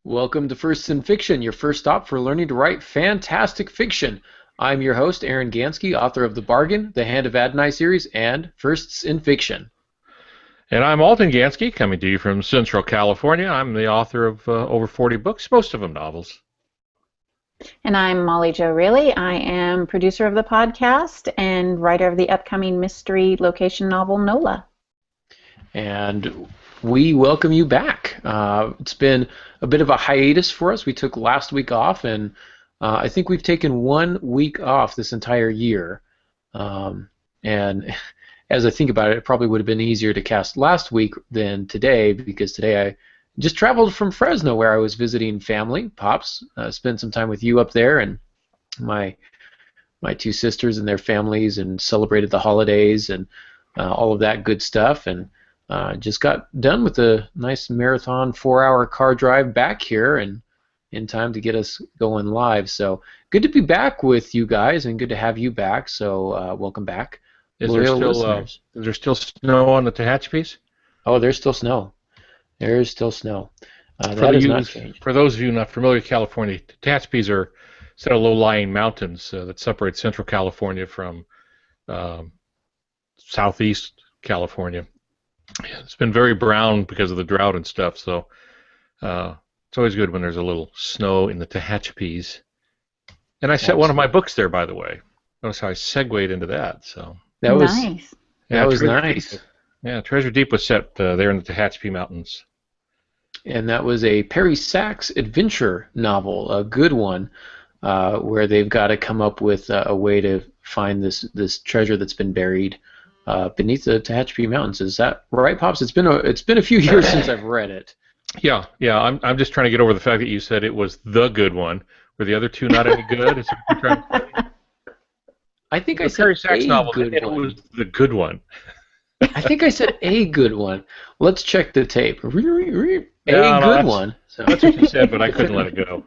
Welcome to Firsts in Fiction, your first stop for learning to write fantastic fiction. I'm your host, Aaron Gansky, author of The Bargain, The Hand of Adonai series, and Firsts in Fiction. And I'm Alton Gansky, coming to you from Central California. I'm the author of over 40 books, most of them novels. And I'm Molly Jo Reilly. I am producer of the podcast and writer of the upcoming mystery location novel, Nola. And we welcome you back. It's been a bit of a hiatus for us. We took last week off, and I think we've taken 1 week off this entire year. And as I think about it, it probably would have been easier to cast last week than today, because today I just traveled from Fresno, where I was visiting family. Pops spent some time with you up there, and my two sisters and their families, and celebrated the holidays and all of that good stuff. And just got done with a nice marathon 4-hour car drive back here, and in time to get us going live. So good to be back with you guys, and good to have you back. So welcome back. Is there still snow on the Tehachapi's? Oh, there's still snow. There's still snow. That has not changed. For those of you not familiar with California, Tehachapi's are a set of low-lying mountains that separate Central California from southeast California. It's been very brown because of the drought and stuff, so it's always good when there's a little snow in the Tehachapi's. And I set one of my books there, by the way. Notice how I segued into that. So that was nice. That was nice. Yeah, Treasure Deep was set there in the Tehachapi Mountains. And that was a Perry Sachs adventure novel, a good one, where they've got to come up with a way to find this treasure that's been buried beneath the Tehachapi Mountains. Is that right, Pops? It's been a few years since I've read it. Yeah. I'm just trying to get over the fact that you said it was the good one. Were the other two not any good? Is what you're trying to say? I think I said Perry Sachs novel. Good it one. Was the good one. I think I said a good one. Let's check the tape. Good one. So. That's what you said, but I couldn't let it go.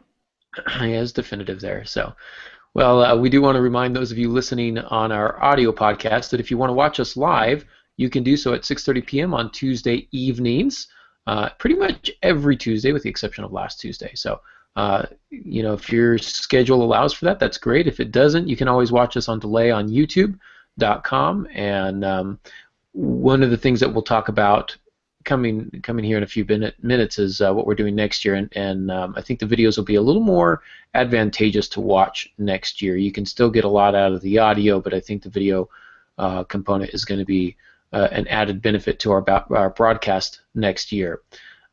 Yeah, it's definitive there. So, well, we do want to remind those of you listening on our audio podcast that if you want to watch us live, you can do so at 6:30 p.m. on Tuesday evenings. Pretty much every Tuesday, with the exception of last Tuesday. So, if your schedule allows for that, that's great. If it doesn't, you can always watch us on delay on YouTube.com. And one of the things that we'll talk about coming here in a few minutes is what we're doing next year, and I think the videos will be a little more advantageous to watch next year. You can still get a lot out of the audio, but I think the video component is going to be an added benefit to our broadcast next year.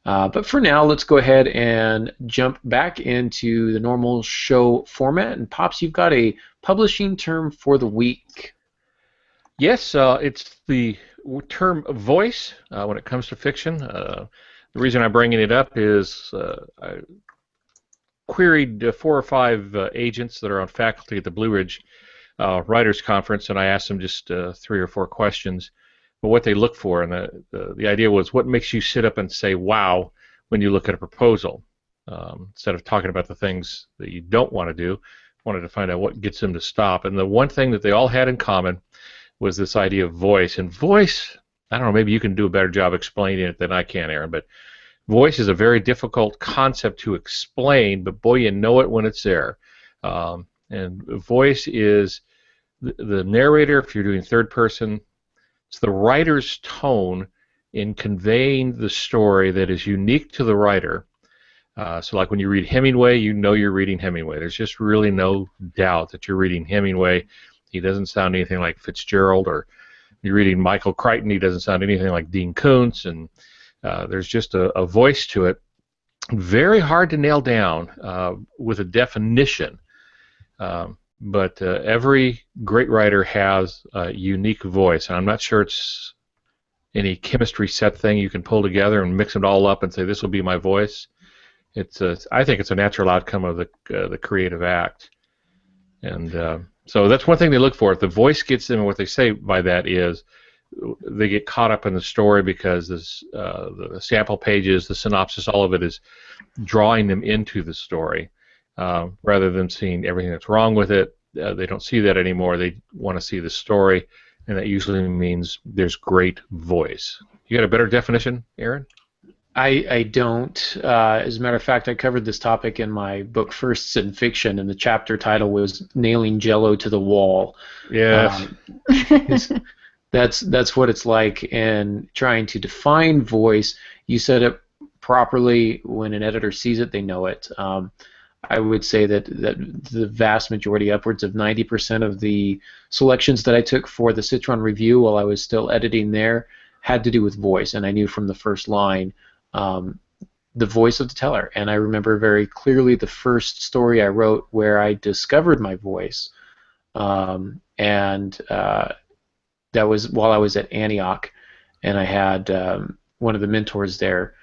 But for now, let's go ahead and jump back into the normal show format. And Pops, you've got a publishing term for the week. Yes, it's the term voice when it comes to fiction. The reason I'm bringing it up is I queried 4 or 5 agents that are on faculty at the Blue Ridge Writers Conference, and I asked them just 3 or 4 questions. But what they look for, and the idea was, what makes you sit up and say wow when you look at a proposal? Instead of talking about the things that you don't want to do, wanted to find out what gets them to stop. And the one thing that they all had in common was this idea of voice. And voice, I don't know, maybe you can do a better job explaining it than I can, Aaron, but voice is a very difficult concept to explain, but boy, you know it when it's there. And voice is the narrator, if you're doing third person. It's the writer's tone in conveying the story that is unique to the writer. So like when you read Hemingway, you know you're reading Hemingway. There's just really no doubt that you're reading Hemingway. He doesn't sound anything like Fitzgerald, or you're reading Michael Crichton. He doesn't sound anything like Dean Koontz, and there's just a voice to it. Very hard to nail down with a definition. But every great writer has a unique voice, and I'm not sure it's any chemistry set thing you can pull together and mix it all up and say this will be my voice. I think it's a natural outcome of the creative act, and so that's one thing they look for. If the voice gets them, and what they say by that is they get caught up in the story because the sample pages, the synopsis, all of it is drawing them into the story. Rather than seeing everything that's wrong with it, they don't see that anymore. They want to see the story, and that usually means there's great voice. You got a better definition, Aaron? I don't. As a matter of fact, I covered this topic in my book Firsts in Fiction, and the chapter title was "Nailing Jello to the Wall." Yes. Um, it's, that's what it's like. And trying to define voice, you said it properly. When an editor sees it, they know it. I would say that the vast majority, upwards of 90% of the selections that I took for the Citron Review while I was still editing there had to do with voice, and I knew from the first line um, the voice of the teller. And I remember very clearly the first story I wrote where I discovered my voice, and that was while I was at Antioch, and I had one of the mentors there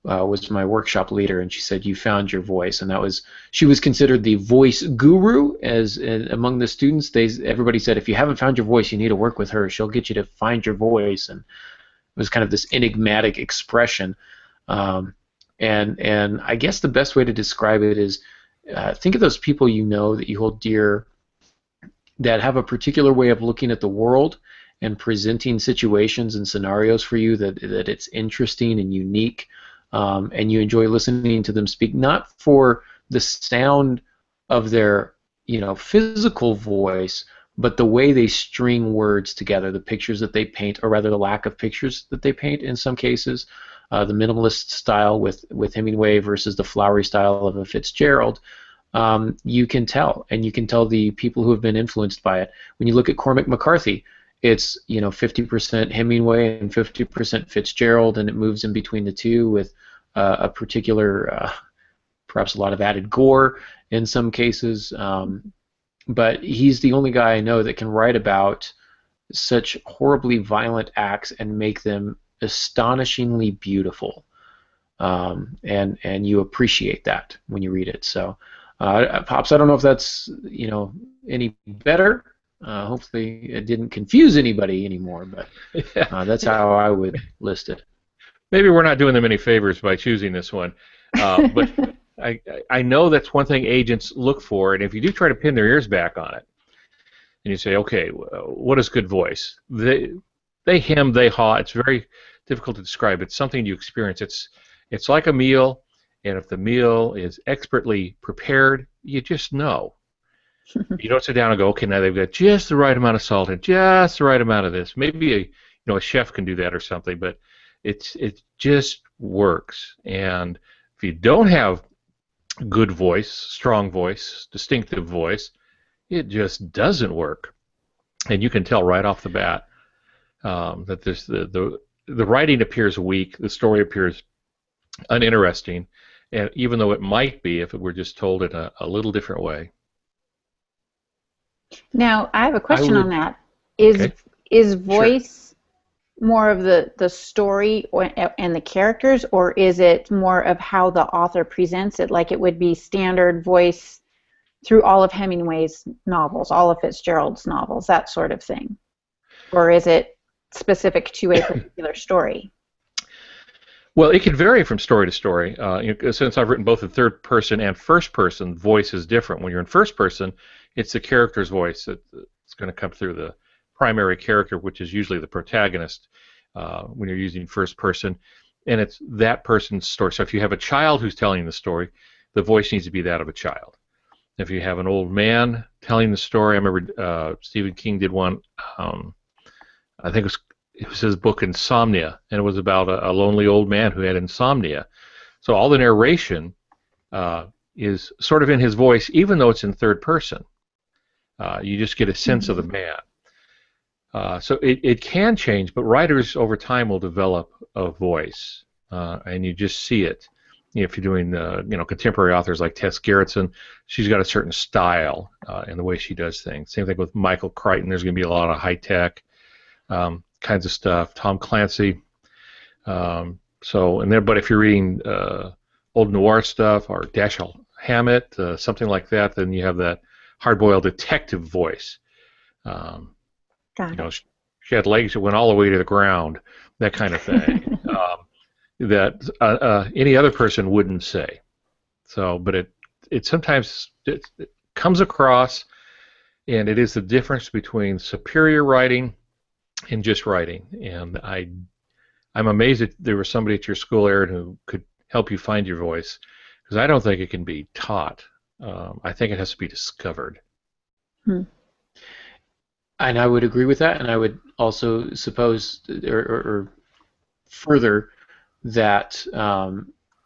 was my workshop leader, and she said, "You found your voice," and that was she was considered the voice guru as among the students. Everybody said, if you haven't found your voice, you need to work with her. She'll get you to find your voice, and it was kind of this enigmatic expression. Um, and I guess the best way to describe it is think of those people you know that you hold dear that have a particular way of looking at the world and presenting situations and scenarios for you that it's interesting and unique, and you enjoy listening to them speak, not for the sound of their physical voice, but the way they string words together, the pictures that they paint, or rather the lack of pictures that they paint in some cases, the minimalist style with Hemingway versus the flowery style of a Fitzgerald. You can tell, and you can tell the people who have been influenced by it. When you look at Cormac McCarthy, it's 50% Hemingway and 50% Fitzgerald, and it moves in between the two with a particular, perhaps a lot of added gore in some cases. But he's the only guy I know that can write about such horribly violent acts and make them astonishingly beautiful. And you appreciate that when you read it. So, Pops, I don't know if that's any better. Hopefully, it didn't confuse anybody anymore, but Yeah. that's how I would list it. Maybe we're not doing them any favors by choosing this one, but I know that's one thing agents look for, and if you do try to pin their ears back on it, and you say, okay, what is good voice? They hem, they haw. It's very difficult to describe. It's something you experience. It's like a meal, and if the meal is expertly prepared, you just know. You don't sit down and go, okay, now they've got just the right amount of salt and just the right amount of this. Maybe a chef can do that or something, but it just works. And if you don't have good voice, strong voice, distinctive voice, it just doesn't work. And you can tell right off the bat that there's the writing appears weak, the story appears uninteresting, and even though it might be if it were just told in a little different way. Now, I have a question would- on that. Okay. Is voice more of the story and the characters, or is it more of how the author presents it, like it would be standard voice through all of Hemingway's novels, all of Fitzgerald's novels, that sort of thing? Or is it specific to a particular story? Well, it can vary from story to story. Since I've written both in third person and first person, voice is different. When you're in first person, it's the character's voice that's going to come through the primary character, which is usually the protagonist when you're using first person, and it's that person's story. So if you have a child who's telling the story, the voice needs to be that of a child. If you have an old man telling the story, I remember Stephen King did one, I think it was his book Insomnia, and it was about a lonely old man who had insomnia. So all the narration is sort of in his voice, even though it's in third person. You just get a sense of the man. So it can change, but writers over time will develop a voice, and you just see it. If you're doing contemporary authors like Tess Gerritsen, she's got a certain style in the way she does things. Same thing with Michael Crichton. There's going to be a lot of high tech kinds of stuff. Tom Clancy. But if you're reading old noir stuff or Dashiell Hammett, something like that, then you have that hard-boiled detective voice. Got it. She had legs that went all the way to the ground, that kind of thing, that any other person wouldn't say. So, but it sometimes it comes across, and it is the difference between superior writing and just writing. And I'm amazed that there was somebody at your school, Aaron, who could help you find your voice, because I don't think it can be taught. I think it has to be discovered. Hmm. And I would agree with that, and I would also suppose or further that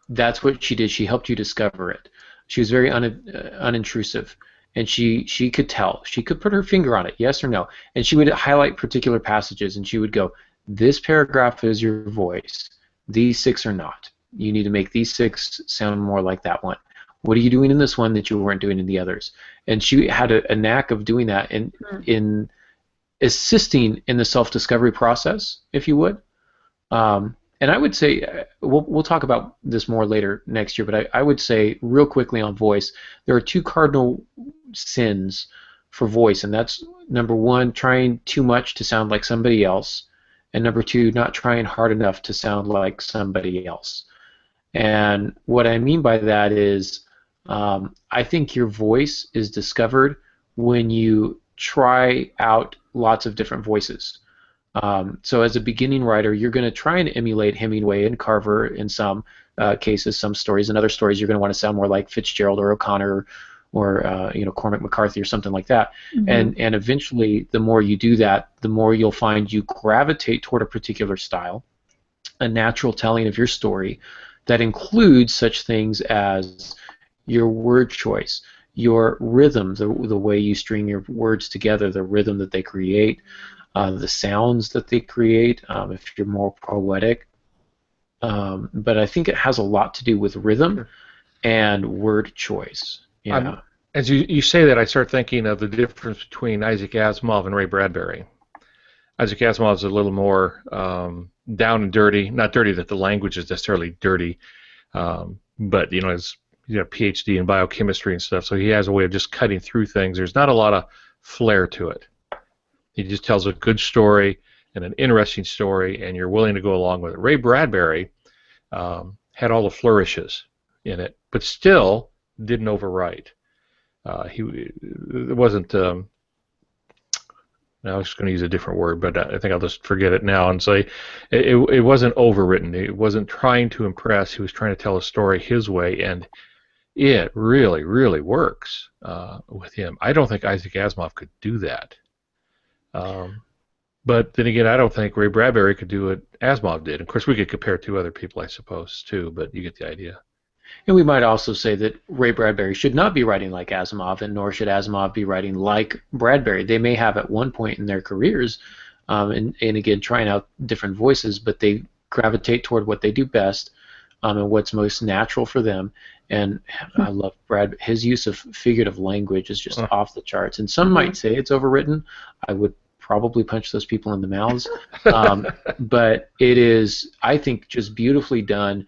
that's what she did. She helped you discover it. She was very unintrusive, and she could tell. She could put her finger on it, yes or no, and she would highlight particular passages, and she would go, "This paragraph is your voice. These 6 are not. You need to make these 6 sound more like that one. What are you doing in this one that you weren't doing in the others?" And she had a knack of doing that in assisting in the self-discovery process, if you would. And I would say, we'll talk about this more later next year, but I would say real quickly on voice, there are 2 cardinal sins for voice, and that's number 1, trying too much to sound like somebody else, and number 2, not trying hard enough to sound like somebody else. And what I mean by that is, I think your voice is discovered when you try out lots of different voices. So as a beginning writer, you're going to try and emulate Hemingway and Carver in some cases, some stories. In other stories, you're going to want to sound more like Fitzgerald or O'Connor or Cormac McCarthy or something like that. Mm-hmm. And eventually, the more you do that, the more you'll find you gravitate toward a particular style, a natural telling of your story that includes such things as your word choice, your rhythm, the way you string your words together, the rhythm that they create, the sounds that they create, if you're more poetic. But I think it has a lot to do with rhythm and word choice. Yeah. As you say that, I start thinking of the difference between Isaac Asimov and Ray Bradbury. Isaac Asimov is a little more down and dirty. Not dirty that the language is necessarily dirty, but he's a PhD in biochemistry and stuff, so he has a way of just cutting through things. There's not a lot of flair to it. He just tells a good story and an interesting story, and you're willing to go along with it. Ray Bradbury had all the flourishes in it, but still didn't overwrite. It wasn't. I was going to use a different word, but I think I'll just forget it now and say it wasn't overwritten. It wasn't trying to impress. He was trying to tell a story his way, and it really, really works with him. I don't think Isaac Asimov could do that. But then again, I don't think Ray Bradbury could do what Asimov did. Of course, we could compare 2 other people, I suppose, too, but you get the idea. And we might also say that Ray Bradbury should not be writing like Asimov, and nor should Asimov be writing like Bradbury. They may have at one point in their careers, and again, trying out different voices, but they gravitate toward what they do best and what's most natural for them. And I love his use of figurative language is just off the charts. And some might say it's overwritten. I would probably punch those people in the mouths. But it is, I think, just beautifully done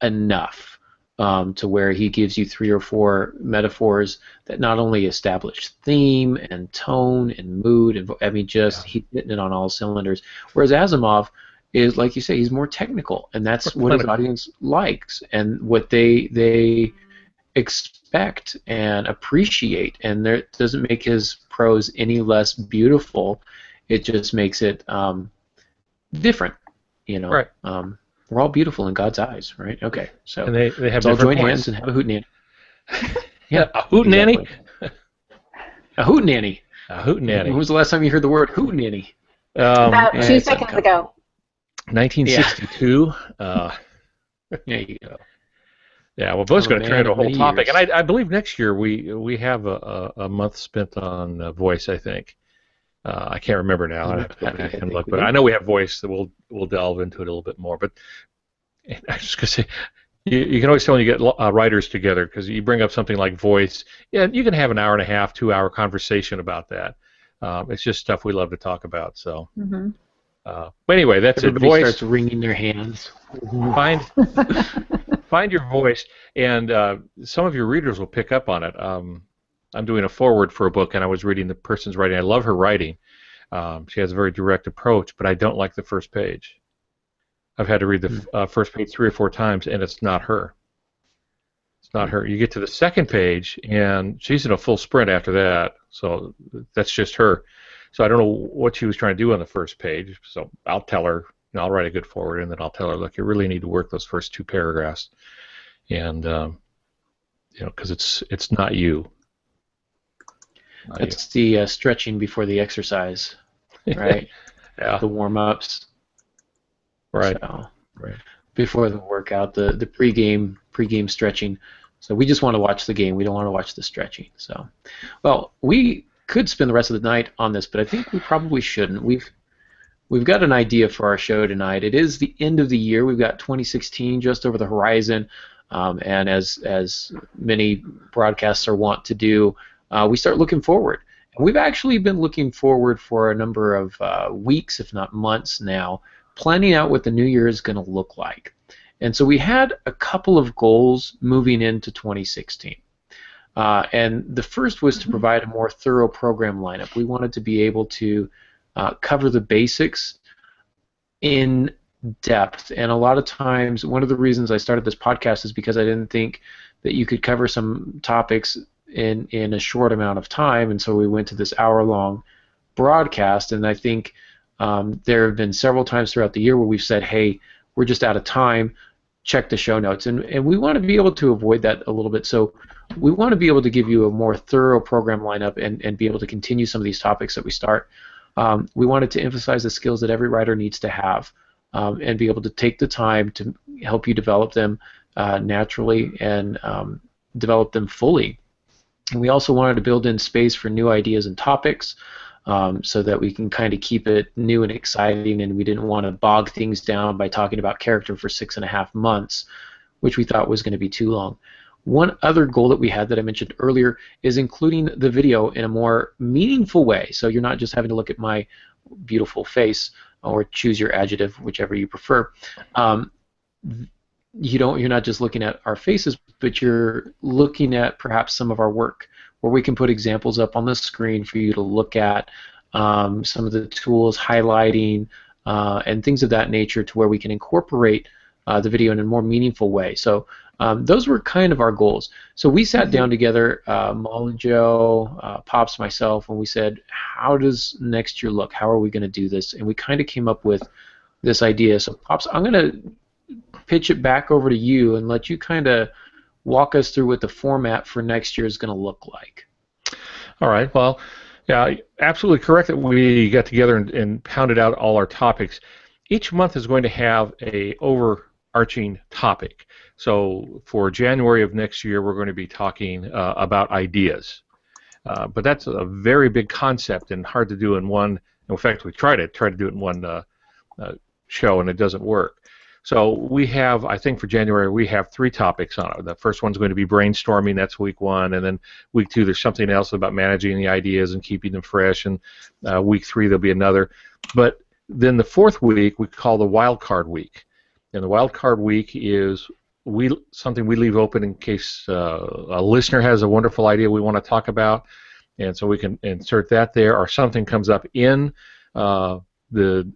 enough to where he gives you 3 or 4 metaphors that not only establish theme and tone and mood, and he's hitting it on all cylinders. Whereas Asimov is, like you say, he's more technical, and that's what his audience likes and what they expect and appreciate. And it doesn't make his prose any less beautiful. It just makes it different, Right. We're all beautiful in God's eyes, right? Okay, so and they have let's all join points. hands and have a hootenanny. Yeah, a hootenanny? Exactly. A hootenanny. A hootenanny. When was the last time you heard the word hootenanny? About 2 seconds ago. 1962. There you go. Yeah, well, Bo's going to turn into a whole topic, years. and I believe next year we have a month spent on voice. I think I can't remember now. I have to go back and look, but I know we have voice that we'll delve into it a little bit more. But I was just going to say, you can always tell when you get writers together, because you bring up something like voice. Yeah, you can have an hour and a half, 2-hour conversation about that. It's just stuff we love to talk about. So. Mm-hmm. But anyway, that's Everybody it. Voice. starts wringing their hands. Find your voice, and some of your readers will pick up on it. I'm doing a foreword for a book, and I was reading the person's writing. I love her writing. She has a very direct approach, but I don't like the first page. I've had to read the first page 3 or 4 times, and it's not her. It's not her. You get to the second page, and she's in a full sprint after that, so that's just her. So I don't know what she was trying to do on the first page, so I'll tell her, and I'll write a good forward, and then I'll tell her, look, you really need to work those first 2 paragraphs, and because it's not you. It's the stretching before the exercise, right? Yeah. The warm-ups. Right. So, Right. before the workout, the pregame stretching. So we just want to watch the game. We don't want to watch the stretching. So, well, we could spend the rest of the night on this, but I think we probably shouldn't. We've got an idea for our show tonight. It is the end of the year. We've got 2016 just over the horizon, and as many broadcasts are wont to do, we start looking forward. And we've actually been looking forward for a number of weeks, if not months now, planning out what the new year is going to look like. And so we had a couple of goals moving into 2016. And the first was to provide a more thorough program lineup. We wanted to be able to cover the basics in depth. And a lot of times, one of the reasons I started this podcast is because I didn't think that you could cover some topics in a short amount of time. And so we went to this hour-long broadcast. And I think there have been several times throughout the year where we've said, hey, we're just out of time, check the show notes. And we want to be able to avoid that a little bit. So we want to be able to give you a more thorough program lineup and be able to continue some of these topics that we start. We wanted to emphasize the skills that every writer needs to have and be able to take the time to help you develop them naturally and develop them fully. And we also wanted to build in space for new ideas and topics so that we can kind of keep it new and exciting, and we didn't want to bog things down by talking about character for 6.5 months, which we thought was going to be too long. One other goal that we had that I mentioned earlier is including the video in a more meaningful way, so you're not just having to look at my beautiful face or choose your adjective, whichever you prefer. You're not just looking at our faces, but you're looking at perhaps some of our work, where we can put examples up on the screen for you to look at, some of the tools, highlighting, and things of that nature, to where we can incorporate the video in a more meaningful way. So those were kind of our goals. So we sat down together, Molly, Joe, Pops, myself, and we said, how does next year look? How are we going to do this? And we kind of came up with this idea. So Pops, I'm going to pitch it back over to you and let you kind of walk us through what the format for next year is going to look like. All right. Well, yeah, absolutely correct that we got together and pounded out all our topics. Each month is going to have a overarching topic. So for January of next year, we're going to be talking about ideas. But that's a very big concept and hard to do in one. In fact, we tried to do it in one show, and it doesn't work. So we have, I think for January, we have 3 topics on it. The first one's going to be brainstorming, that's week 1, and then week 2 there's something else about managing the ideas and keeping them fresh, and week 3 there'll be another. But then the 4th week we call the wild card week, and the wild card week is something we leave open in case a listener has a wonderful idea we want to talk about, and so we can insert that there, or something comes up in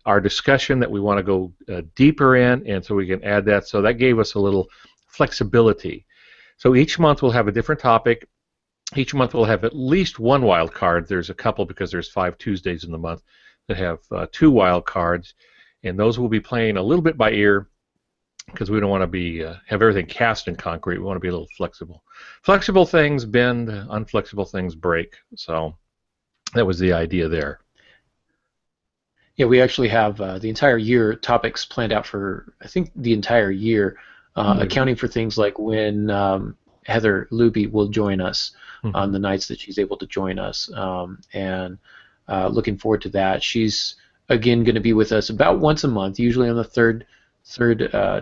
our discussion that we want to go deeper in, and so we can add that. So that gave us a little flexibility. So each month we'll have a different topic. Each month we'll have at least one wild card. There's a couple because there's 5 Tuesdays in the month that have 2 wild cards, and those will be playing a little bit by ear because we don't want to be have everything cast in concrete. We want to be a little flexible. Flexible things bend, unflexible things break. So that was the idea there. Yeah, we actually have the entire year topics planned out for, I think, the entire year, accounting for things like when Heather Luby will join us on the nights that she's able to join us, and looking forward to that. She's, again, going to be with us about once a month, usually on the third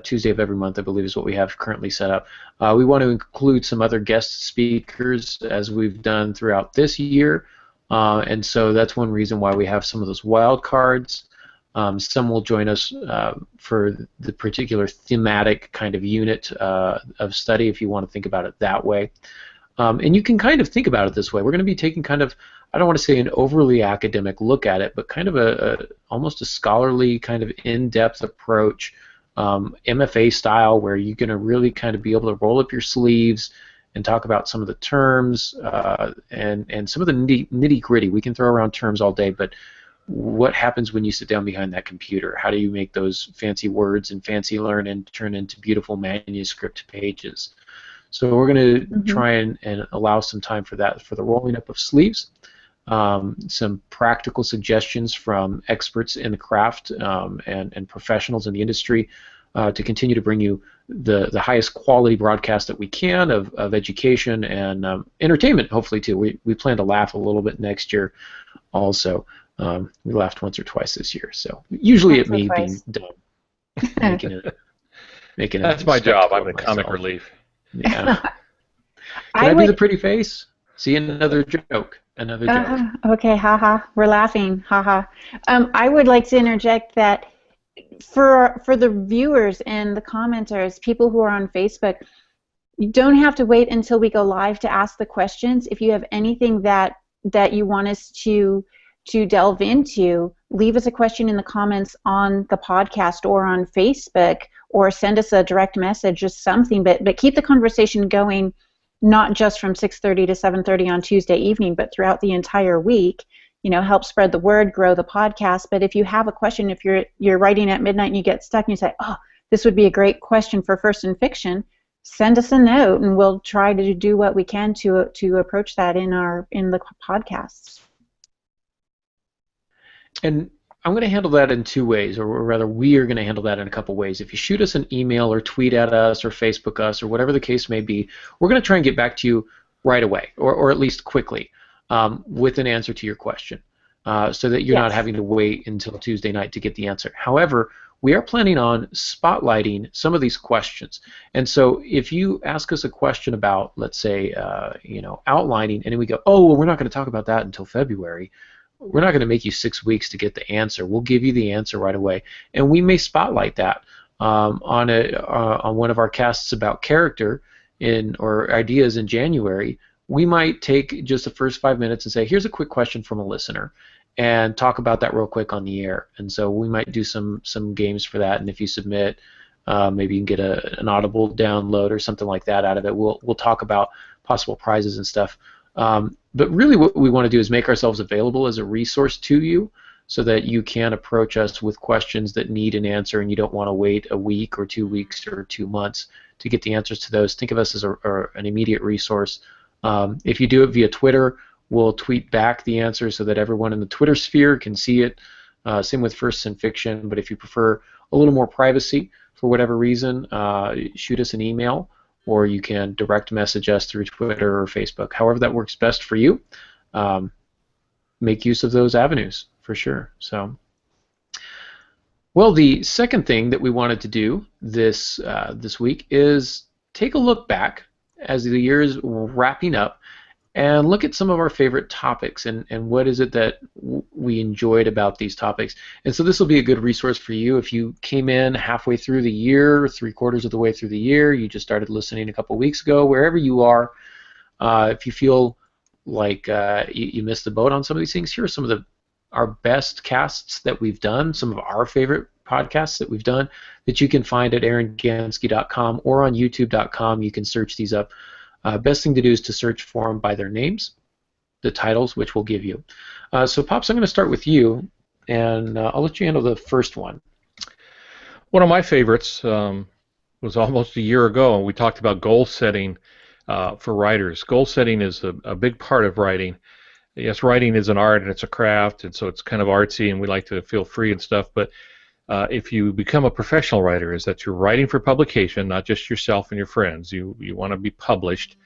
Tuesday of every month, I believe is what we have currently set up. We want to include some other guest speakers, as we've done throughout this year. And so that's one reason why we have some of those wild cards. Some will join us for the particular thematic kind of unit of study, if you want to think about it that way. And you can kind of think about it this way. We're going to be taking kind of, I don't want to say an overly academic look at it, but kind of almost a scholarly kind of in-depth approach, MFA style, where you're going to really kind of be able to roll up your sleeves and talk about some of the terms and some of the nitty-gritty. We can throw around terms all day, but what happens when you sit down behind that computer? How do you make those fancy words and fancy learning turn into beautiful manuscript pages? So we're going to try and allow some time for that, for the rolling up of sleeves. Some practical suggestions from experts in the craft and professionals in the industry to continue to bring you the highest quality broadcast that we can of education and entertainment, hopefully, too. We plan to laugh a little bit next year also. We laughed once or twice this year, so usually at me being dumb, making it. That's my job. I'm the comic relief. Yeah. Can I do the pretty face? See, another joke. Another joke. Okay, haha. We're laughing, haha. I would like to interject that for the viewers and the commenters, people who are on Facebook, you don't have to wait until we go live to ask the questions. If you have anything that you want us to delve into, leave us a question in the comments on the podcast or on Facebook, or send us a direct message, just something. But keep the conversation going, not just from 6:30 to 7:30 on Tuesday evening, but throughout the entire week. Help spread the word, grow the podcast. But if you have a question, if you're writing at midnight and you get stuck and you say, oh, this would be a great question for First in Fiction, send us a note and we'll try to do what we can to approach that in the podcasts. And I'm going to handle that in two ways, or rather we are going to handle that in a couple ways. If you shoot us an email or tweet at us or Facebook us or whatever the case may be, we're going to try and get back to you right away, or at least quickly, with an answer to your question, so that you're not having to wait until Tuesday night to get the answer. However, we are planning on spotlighting some of these questions. And so if you ask us a question about, let's say, outlining, and then we go, oh, well, we're not going to talk about that until February, we're not going to make you 6 weeks to get the answer. We'll give you the answer right away, and we may spotlight that on one of our casts about character or ideas in January. We might take just the first 5 minutes and say, here's a quick question from a listener, and talk about that real quick on the air. And so we might do some games for that, and if you submit, maybe you can get an Audible download or something like that out of it. We'll talk about possible prizes and stuff. But really what we want to do is make ourselves available as a resource to you, so that you can approach us with questions that need an answer and you don't want to wait a week or 2 weeks or 2 months to get the answers to those. Think of us as an immediate resource. If you do it via Twitter, we'll tweet back the answer so that everyone in the Twitter sphere can see it. Same with First in Fiction, but if you prefer a little more privacy for whatever reason, shoot us an email, or you can direct message us through Twitter or Facebook. However that works best for you, make use of those avenues for sure. So, well, the second thing that we wanted to do this week is take a look back as the year is wrapping up and look at some of our favorite topics and what is it that we enjoyed about these topics. And so this will be a good resource for you if you came in halfway through the year, 3/4 of the way through the year, you just started listening a couple weeks ago, wherever you are. If you feel like you missed the boat on some of these things, here are some of our best casts that we've done, some of our favorite podcasts that we've done that you can find at aarongansky.com or on youtube.com. You can search these up. Best thing to do is to search for them by their names, the titles, which we'll give you. So, Pops, I'm going to start with you, and I'll let you handle the first one. One of my favorites was almost a year ago, and we talked about goal setting for writers. Goal setting is a big part of writing. Yes, writing is an art and it's a craft, and so it's kind of artsy, and we like to feel free and stuff, but if you become a professional writer, is that you're writing for publication, not just yourself and your friends. You want to be published,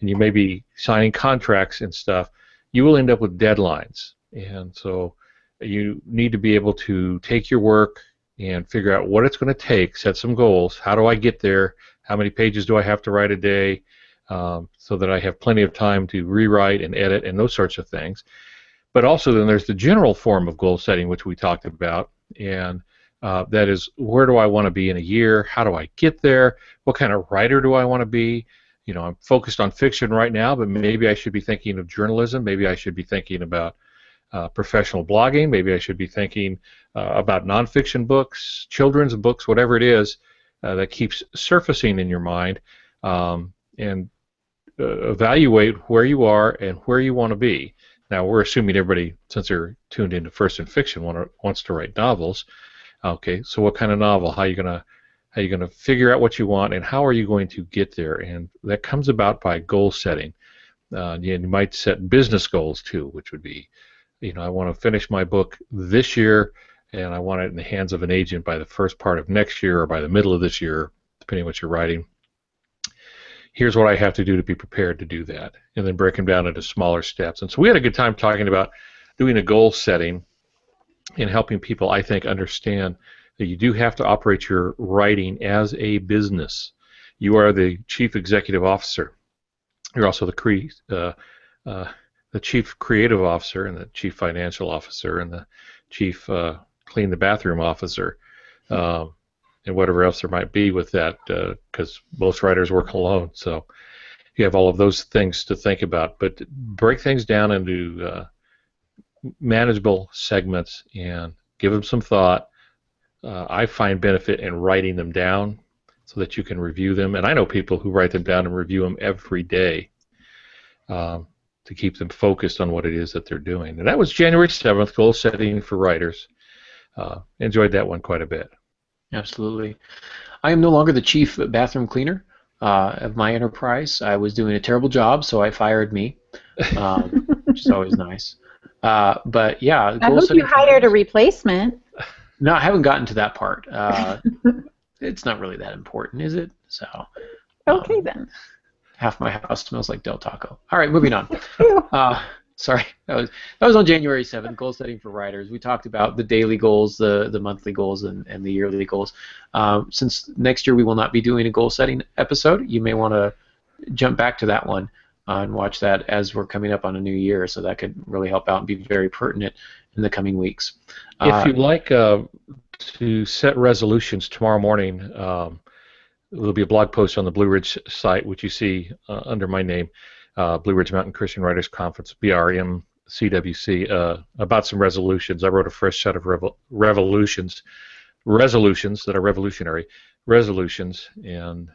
and you may be signing contracts and stuff. You will end up with deadlines, and so you need to be able to take your work and figure out what it's going to take, set some goals. How do I get there? How many pages do I have to write a day, so that I have plenty of time to rewrite and edit and those sorts of things. But also then there's the general form of goal setting, which we talked about, and that is, where do I want to be in a year? How do I get there? What kind of writer do I want to be? You know, I'm focused on fiction right now, but maybe I should be thinking of journalism. Maybe I should be thinking about professional blogging. Maybe I should be thinking about nonfiction books, children's books, whatever it is that keeps surfacing in your mind, and evaluate where you are and where you want to be. Now, we're assuming everybody, since they're tuned into First in Fiction, wants to write novels. Okay, so what kind of novel? How are you gonna figure out what you want, and how are you going to get there? And that comes about by goal setting. You might set business goals too, which would be, I want to finish my book this year, and I want it in the hands of an agent by the first part of next year or by the middle of this year, depending on what you're writing. Here's what I have to do to be prepared to do that, and then break them down into smaller steps. And so we had a good time talking about doing a goal setting and helping people, I think, understand that you do have to operate your writing as a business. You are the chief executive officer. You're also the chief creative officer and the chief financial officer and the chief clean the bathroom officer. And whatever else there might be with that, because most writers work alone. So you have all of those things to think about. But break things down into manageable segments and give them some thought. I find benefit in writing them down so that you can review them. And I know people who write them down and review them every day to keep them focused on what it is that they're doing. And that was January 7th, goal setting for writers. Enjoyed that one quite a bit. Absolutely. I am no longer the chief bathroom cleaner of my enterprise. I was doing a terrible job, so I fired me, which is always nice. But yeah, I hope you hired a replacement. No, I haven't gotten to that part. It's not really that important, is it? So. Okay then. Half my house smells like Del Taco. All right, moving on. Sorry, that was on January 7th, goal setting for writers. We talked about the daily goals, the monthly goals, and the yearly goals. Since next year we will not be doing a goal setting episode, you may want to jump back to that one and watch that as we're coming up on a new year, so that could really help out and be very pertinent in the coming weeks. If you'd like to set resolutions tomorrow morning, there'll be a blog post on the Blue Ridge site, which you see under my name. Blue Ridge Mountain Christian Writers Conference, BRMCWC, about some resolutions. I wrote a fresh set of resolutions that are revolutionary resolutions, and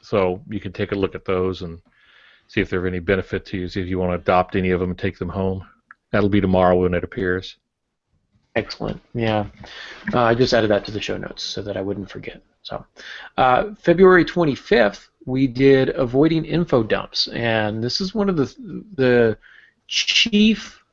so you can take a look at those and see if they're of any benefit to you, see if you want to adopt any of them and take them home. That'll be tomorrow when it appears. Excellent. Yeah. I just added that to the show notes so that I wouldn't forget. So, February 25th, we did avoiding info dumps, and this is one of the chief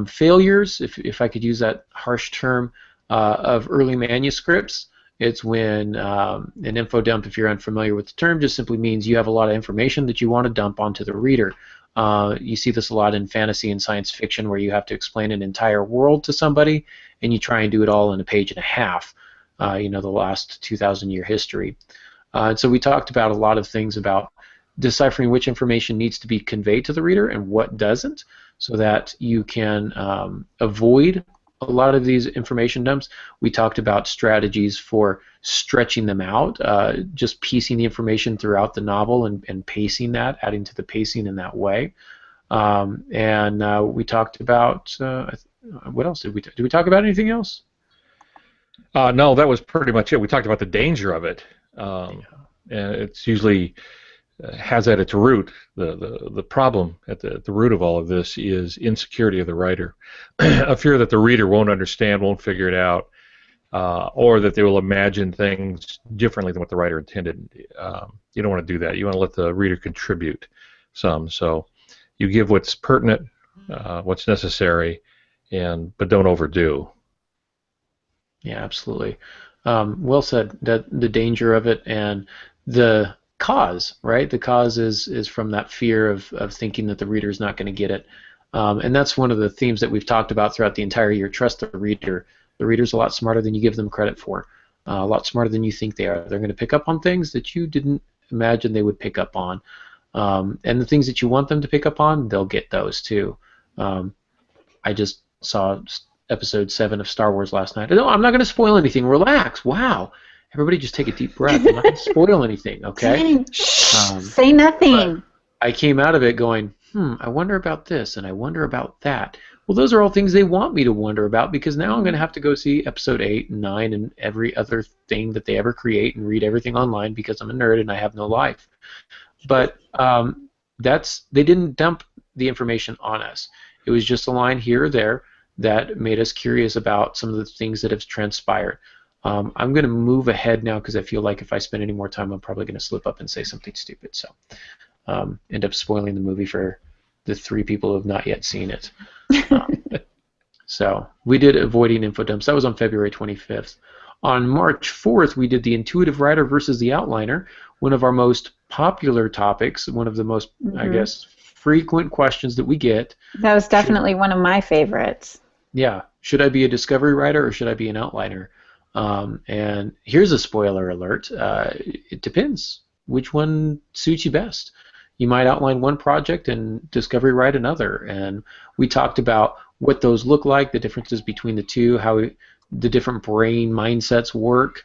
failures, if I could use that harsh term, of early manuscripts. It's when an info dump, if you're unfamiliar with the term, just simply means you have a lot of information that you want to dump onto the reader. You see this a lot in fantasy and science fiction, where you have to explain an entire world to somebody, and you try and do it all in a page and a half. The last 2,000-year history. And so we talked about a lot of things about deciphering which information needs to be conveyed to the reader and what doesn't, so that you can avoid a lot of these information dumps. We talked about strategies for stretching them out, just piecing the information throughout the novel and pacing that, adding to the pacing in that way. And we talked about, what else did we talk? Did we talk about anything else? No, that was pretty much it. We talked about the danger of it, and it's usually has at its root, the problem at the root of all of this is insecurity of the writer, a fear that the reader won't understand, won't figure it out, or that they will imagine things differently than what the writer intended. You don't want to do that. You want to let the reader contribute some. So you give what's pertinent, what's necessary, but don't overdo. Yeah, absolutely. Well said. That the danger of it and the cause, right? The cause is from that fear of thinking that the reader is not going to get it. And that's one of the themes that we've talked about throughout the entire year. Trust the reader. The reader's a lot smarter than you give them credit for, a lot smarter than you think they are. They're going to pick up on things that you didn't imagine they would pick up on. And the things that you want them to pick up on, they'll get those too. I just saw Episode 7 of Star Wars last night. No, I'm not going to spoil anything. Relax. Wow. Everybody just take a deep breath. I'm not going to spoil anything, okay? Say nothing. I came out of it going, I wonder about this, and I wonder about that. Well, those are all things they want me to wonder about, because now I'm going to have to go see Episode 8 and 9 and every other thing that they ever create and read everything online because I'm a nerd and I have no life. But they didn't dump the information on us. It was just a line here or there that made us curious about some of the things that have transpired. I'm going to move ahead now because I feel like if I spend any more time, I'm probably going to slip up and say something stupid. So end up spoiling the movie for the 3 people who have not yet seen it. So we did Avoiding Infodumps. That was on February 25th. On March 4th, we did the Intuitive Writer versus the Outliner, one of our most popular topics, one of the most, I guess, frequent questions that we get. That was definitely one of my favorites. Yeah. Should I be a discovery writer or should I be an outliner? And here's a spoiler alert. It depends which one suits you best. You might outline one project and discovery write another. And we talked about what those look like, the differences between the two, how the different brain mindsets work,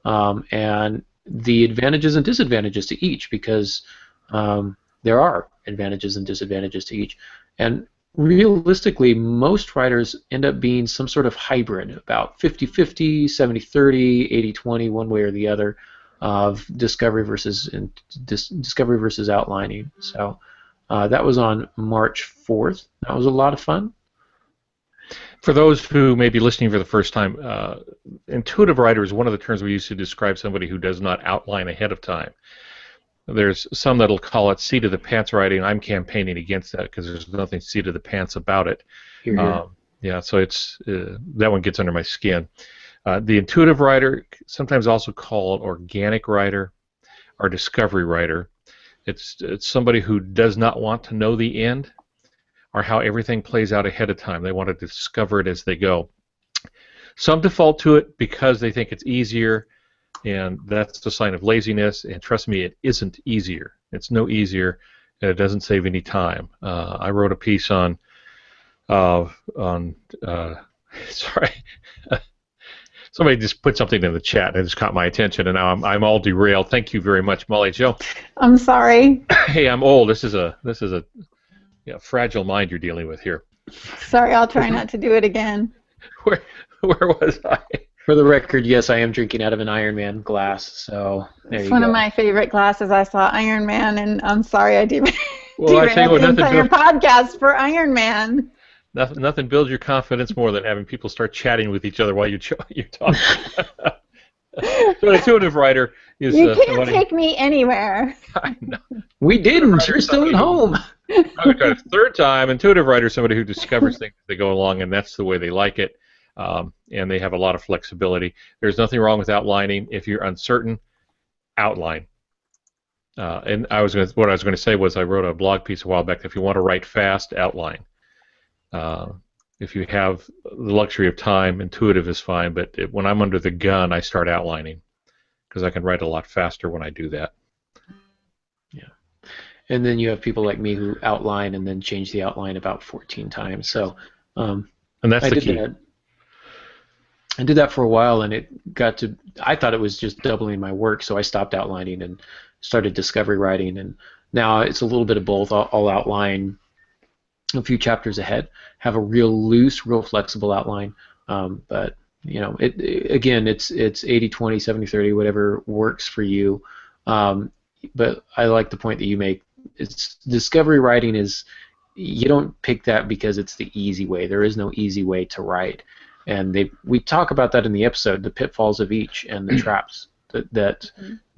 and the advantages and disadvantages to each, because there are advantages and disadvantages to each. And realistically, most writers end up being some sort of hybrid, about 50-50, 70-30, 80-20, one way or the other, of discovery versus outlining. So that was on March 4th. That was a lot of fun. For those who may be listening for the first time, intuitive writer is one of the terms we use to describe somebody who does not outline ahead of time. There's some that'll call it seat of the pants writing. I'm campaigning against that because there's nothing seat of the pants about it. Yeah, so it's that one gets under my skin. The intuitive writer, sometimes also called organic writer or discovery writer. It's somebody who does not want to know the end or how everything plays out ahead of time. They want to discover it as they go. Some default to it because they think it's easier, and that's a sign of laziness, and trust me, it isn't easier. It's no easier, and it doesn't save any time. I wrote a piece on sorry, somebody just put something in the chat, and it just caught my attention, and now I'm all derailed. Thank you very much, Molly Jo. I'm sorry. Hey, I'm old. This is a fragile mind you're dealing with here. Sorry, I'll try not to do it again. Where was I? For the record, yes, I am drinking out of an Iron Man glass, so there It's you one go. of my favorite glasses. I saw Iron Man, and I'm sorry I derailed Well, I tell you what, the entire podcast for Iron Man. Nothing builds your confidence more than having people start chatting with each other while you're talking. So an intuitive writer is You can't somebody, take me anywhere. I know. We didn't. You're still at home. Okay, third time, intuitive writer is somebody who discovers things as they go along, and that's the way they like it, and they have a lot of flexibility. There's nothing wrong with outlining. If you're uncertain, outline. And what I was going to say was I wrote a blog piece a while back. If you want to write fast, outline. If you have the luxury of time, intuitive is fine, but when I'm under the gun, I start outlining because I can write a lot faster when I do that. Yeah. And then you have people like me who outline and then change the outline about 14 times. So, and that's the key. I did that for a while, and it got to. I thought it was just doubling my work, so I stopped outlining and started discovery writing. And now it's a little bit of both. I'll outline a few chapters ahead, have a real loose, real flexible outline. But it's 80-20, 70-30, whatever works for you. But I like the point that you make. It's discovery writing is, you don't pick that because it's the easy way. There is no easy way to write, and we talk about that in the episode, the pitfalls of each and the traps that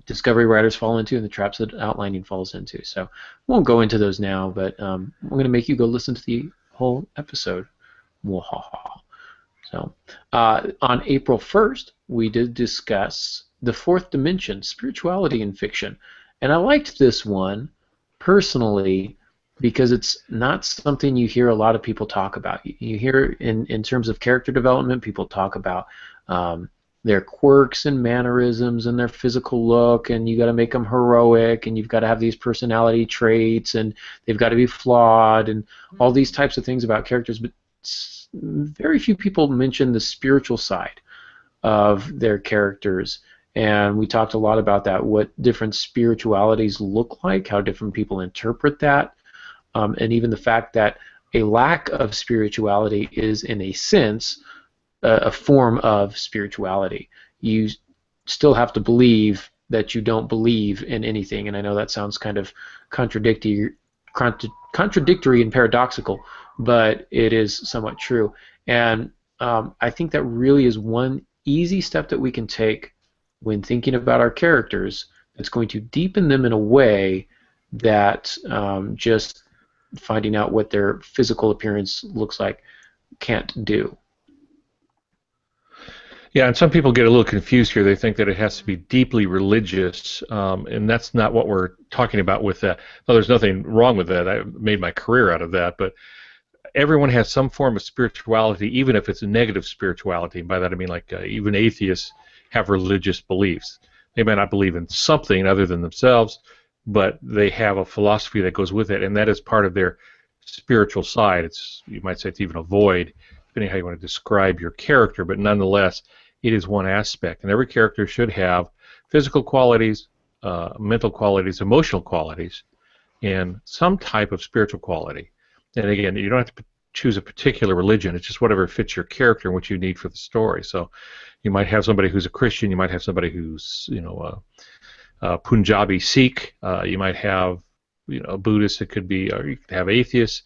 discovery writers fall into and the traps that outlining falls into. So we won't go into those now, but I'm going to make you go listen to the whole episode. So on April 1st, we did discuss the fourth dimension, spirituality in fiction. And I liked this one personally because it's not something you hear a lot of people talk about. You hear in terms of character development, people talk about their quirks and mannerisms and their physical look, and you got to make them heroic, and you've got to have these personality traits, and they've got to be flawed, and all these types of things about characters. But very few people mention the spiritual side of their characters. And we talked a lot about that, what different spiritualities look like, how different people interpret that, and even the fact that a lack of spirituality is, in a sense, a form of spirituality. You still have to believe that you don't believe in anything, and I know that sounds kind of contradictory contradictory and paradoxical, but it is somewhat true. And I think that really is one easy step that we can take when thinking about our characters that's going to deepen them in a way that just finding out what their physical appearance looks like can't do. Yeah, and some people get a little confused here. They think that it has to be deeply religious, and that's not what we're talking about with that. Well, there's nothing wrong with that. I made my career out of that, but everyone has some form of spirituality, even if it's a negative spirituality. And by that I mean like even atheists have religious beliefs. They may not believe in something other than themselves, but they have a philosophy that goes with it, and that is part of their spiritual side. It's, you might say, it's even a void, depending on how you want to describe your character, but nonetheless, it is one aspect. And every character should have physical qualities, mental qualities, emotional qualities, and some type of spiritual quality. And again, you don't have to choose a particular religion. It's just whatever fits your character and what you need for the story. So you might have somebody who's a Christian. You might have somebody who's, Punjabi Sikh. You might have, a Buddhist. It could be, or you could have atheists.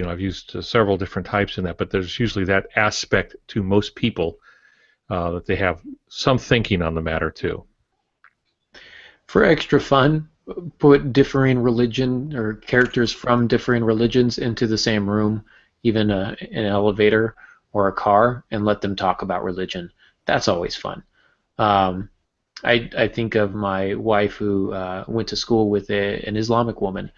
I've used several different types in that, but there's usually that aspect to most people that they have some thinking on the matter too. For extra fun, put differing religion or characters from differing religions into the same room, even an elevator or a car, and let them talk about religion. That's always fun. I think of my wife who went to school with an Islamic woman,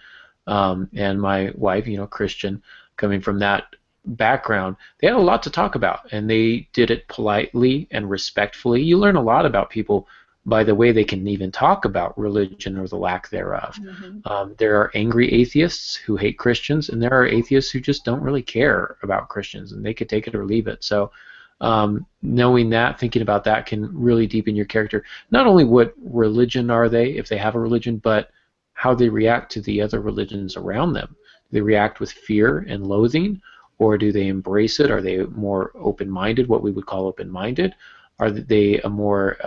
and my wife, Christian, coming from that background, they had a lot to talk about, and they did it politely and respectfully. You learn a lot about people by the way they can even talk about religion or the lack thereof. Mm-hmm. There are angry atheists who hate Christians, and there are atheists who just don't really care about Christians, and they could take it or leave it. So knowing that, thinking about that can really deepen your character. Not only what religion are they, if they have a religion, but how they react to the other religions around them. Do they react with fear and loathing, or do they embrace it? Are they more open-minded, what we would call open-minded? Are they a more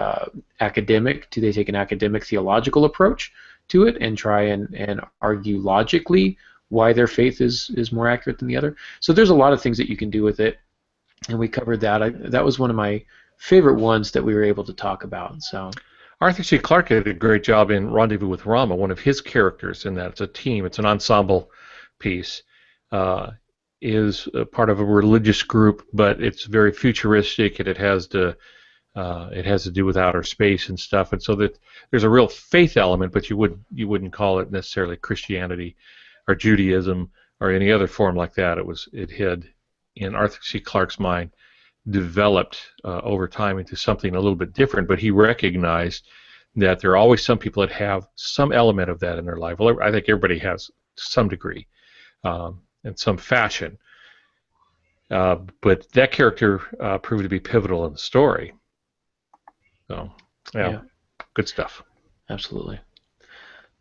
academic? Do they take an academic theological approach to it and try and argue logically why their faith is more accurate than the other? So there's a lot of things that you can do with it, and we covered that. That was one of my favorite ones that we were able to talk about. So Arthur C. Clarke did a great job in Rendezvous with Rama. One of his characters in that, it's a team, it's an ensemble piece, is a part of a religious group, but it's very futuristic, and it has to do with outer space and stuff, and so that there's a real faith element, but you wouldn't call it necessarily Christianity or Judaism or any other form like that. It had, in Arthur C. Clarke's mind, developed over time into something a little bit different, but he recognized that there are always some people that have some element of that in their life. Well, I think everybody has to some degree, in some fashion, but that character proved to be pivotal in the story. So, yeah, good stuff. Absolutely.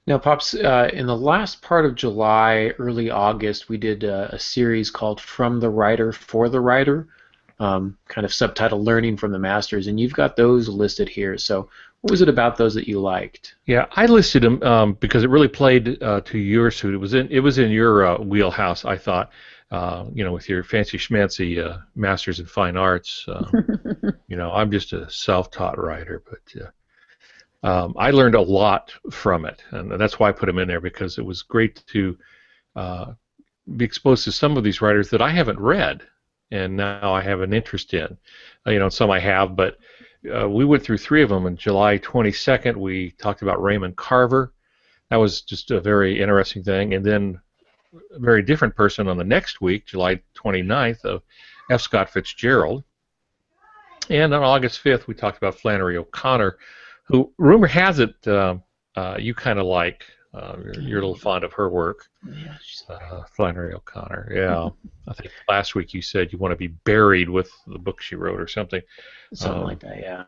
Now, Pops, in the last part of July, early August, we did a series called From the Writer for the Writer, kind of subtitled Learning from the Masters, and you've got those listed here. So what was it about those that you liked? Yeah, I listed them because it really played to your suit. It was in your wheelhouse, I thought, with your fancy schmancy Masters in Fine Arts. I'm just a self-taught writer, but I learned a lot from it, and that's why I put them in there, because it was great to be exposed to some of these writers that I haven't read, and now I have an interest in. Some I have, but we went through 3 of them. On July 22nd, we talked about Raymond Carver. That was just a very interesting thing. And then a very different person on the next week, July 29th, of F. Scott Fitzgerald. And on August 5th, we talked about Flannery O'Connor, who, rumor has it, you kind of like. You're a little fond of her work. Yeah, Flannery O'Connor. Yeah. I think last week you said you want to be buried with the book she wrote or something. Something like that, yeah.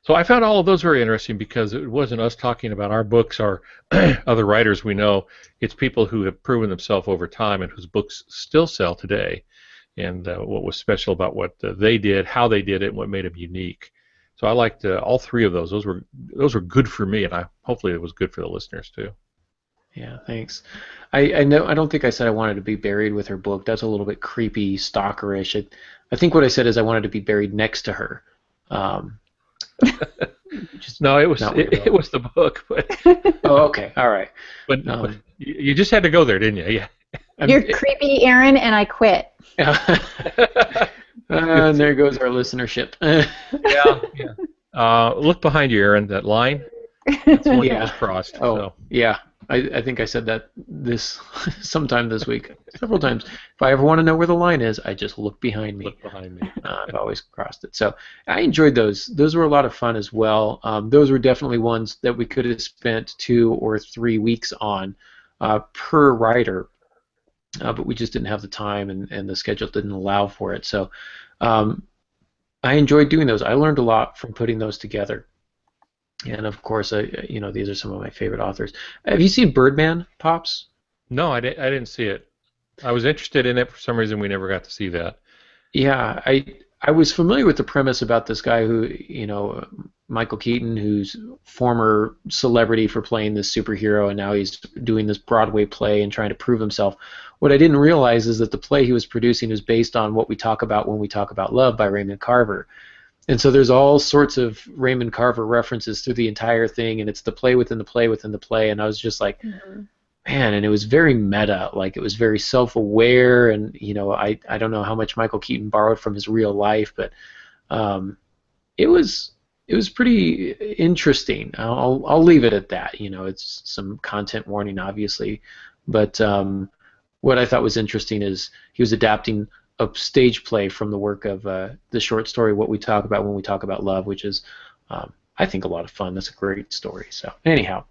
So I found all of those very interesting, because it wasn't us talking about our books or other writers we know. It's people who have proven themselves over time and whose books still sell today, and what was special about what they did, how they did it, and what made them unique. So I liked all 3 of those. Those were good for me, and hopefully it was good for the listeners too. Yeah, thanks. I know I don't think I said I wanted to be buried with her book. That's a little bit creepy, stalkerish. I think what I said is I wanted to be buried next to her. Um, just No, it was not weird at it all. was the book, but Oh, okay, all right. but Um, you just had to go there, didn't you? Yeah. You're I'm, creepy, Aaron, and I quit. and there goes our listenership. Yeah, yeah. Look behind you, Aaron. That line. That's the one you Yeah. just crossed. Oh, So yeah. I think I said that this sometime this week, several times. If I ever want to know where the line is, I just look behind me. look behind me. I've always crossed it. So I enjoyed those. Those were a lot of fun as well. Those were definitely ones that we could have spent 2 or 3 weeks on per writer, but we just didn't have the time and the schedule didn't allow for it. So um, I enjoyed doing those. I learned a lot from putting those together. And of course, these are some of my favorite authors. Have you seen Birdman, Pops? No, I didn't see it. I was interested in it for some reason. We never got to see that. Yeah, I was familiar with the premise about this guy who, Michael Keaton, who's former celebrity for playing this superhero, and now he's doing this Broadway play and trying to prove himself. What I didn't realize is that the play he was producing is based on What We Talk About When We Talk About Love by Raymond Carver. And so there's all sorts of Raymond Carver references through the entire thing, and it's the play within the play within the play, and I was just like, man, and it was very meta, like it was very self-aware, and I don't know how much Michael Keaton borrowed from his real life, but um, it was pretty interesting. I'll leave it at that. It's some content warning, obviously, but what I thought was interesting is he was adapting a stage play from the work of the short story "What We Talk About When We Talk About Love," which is I think a lot of fun. That's a great story. So anyhow,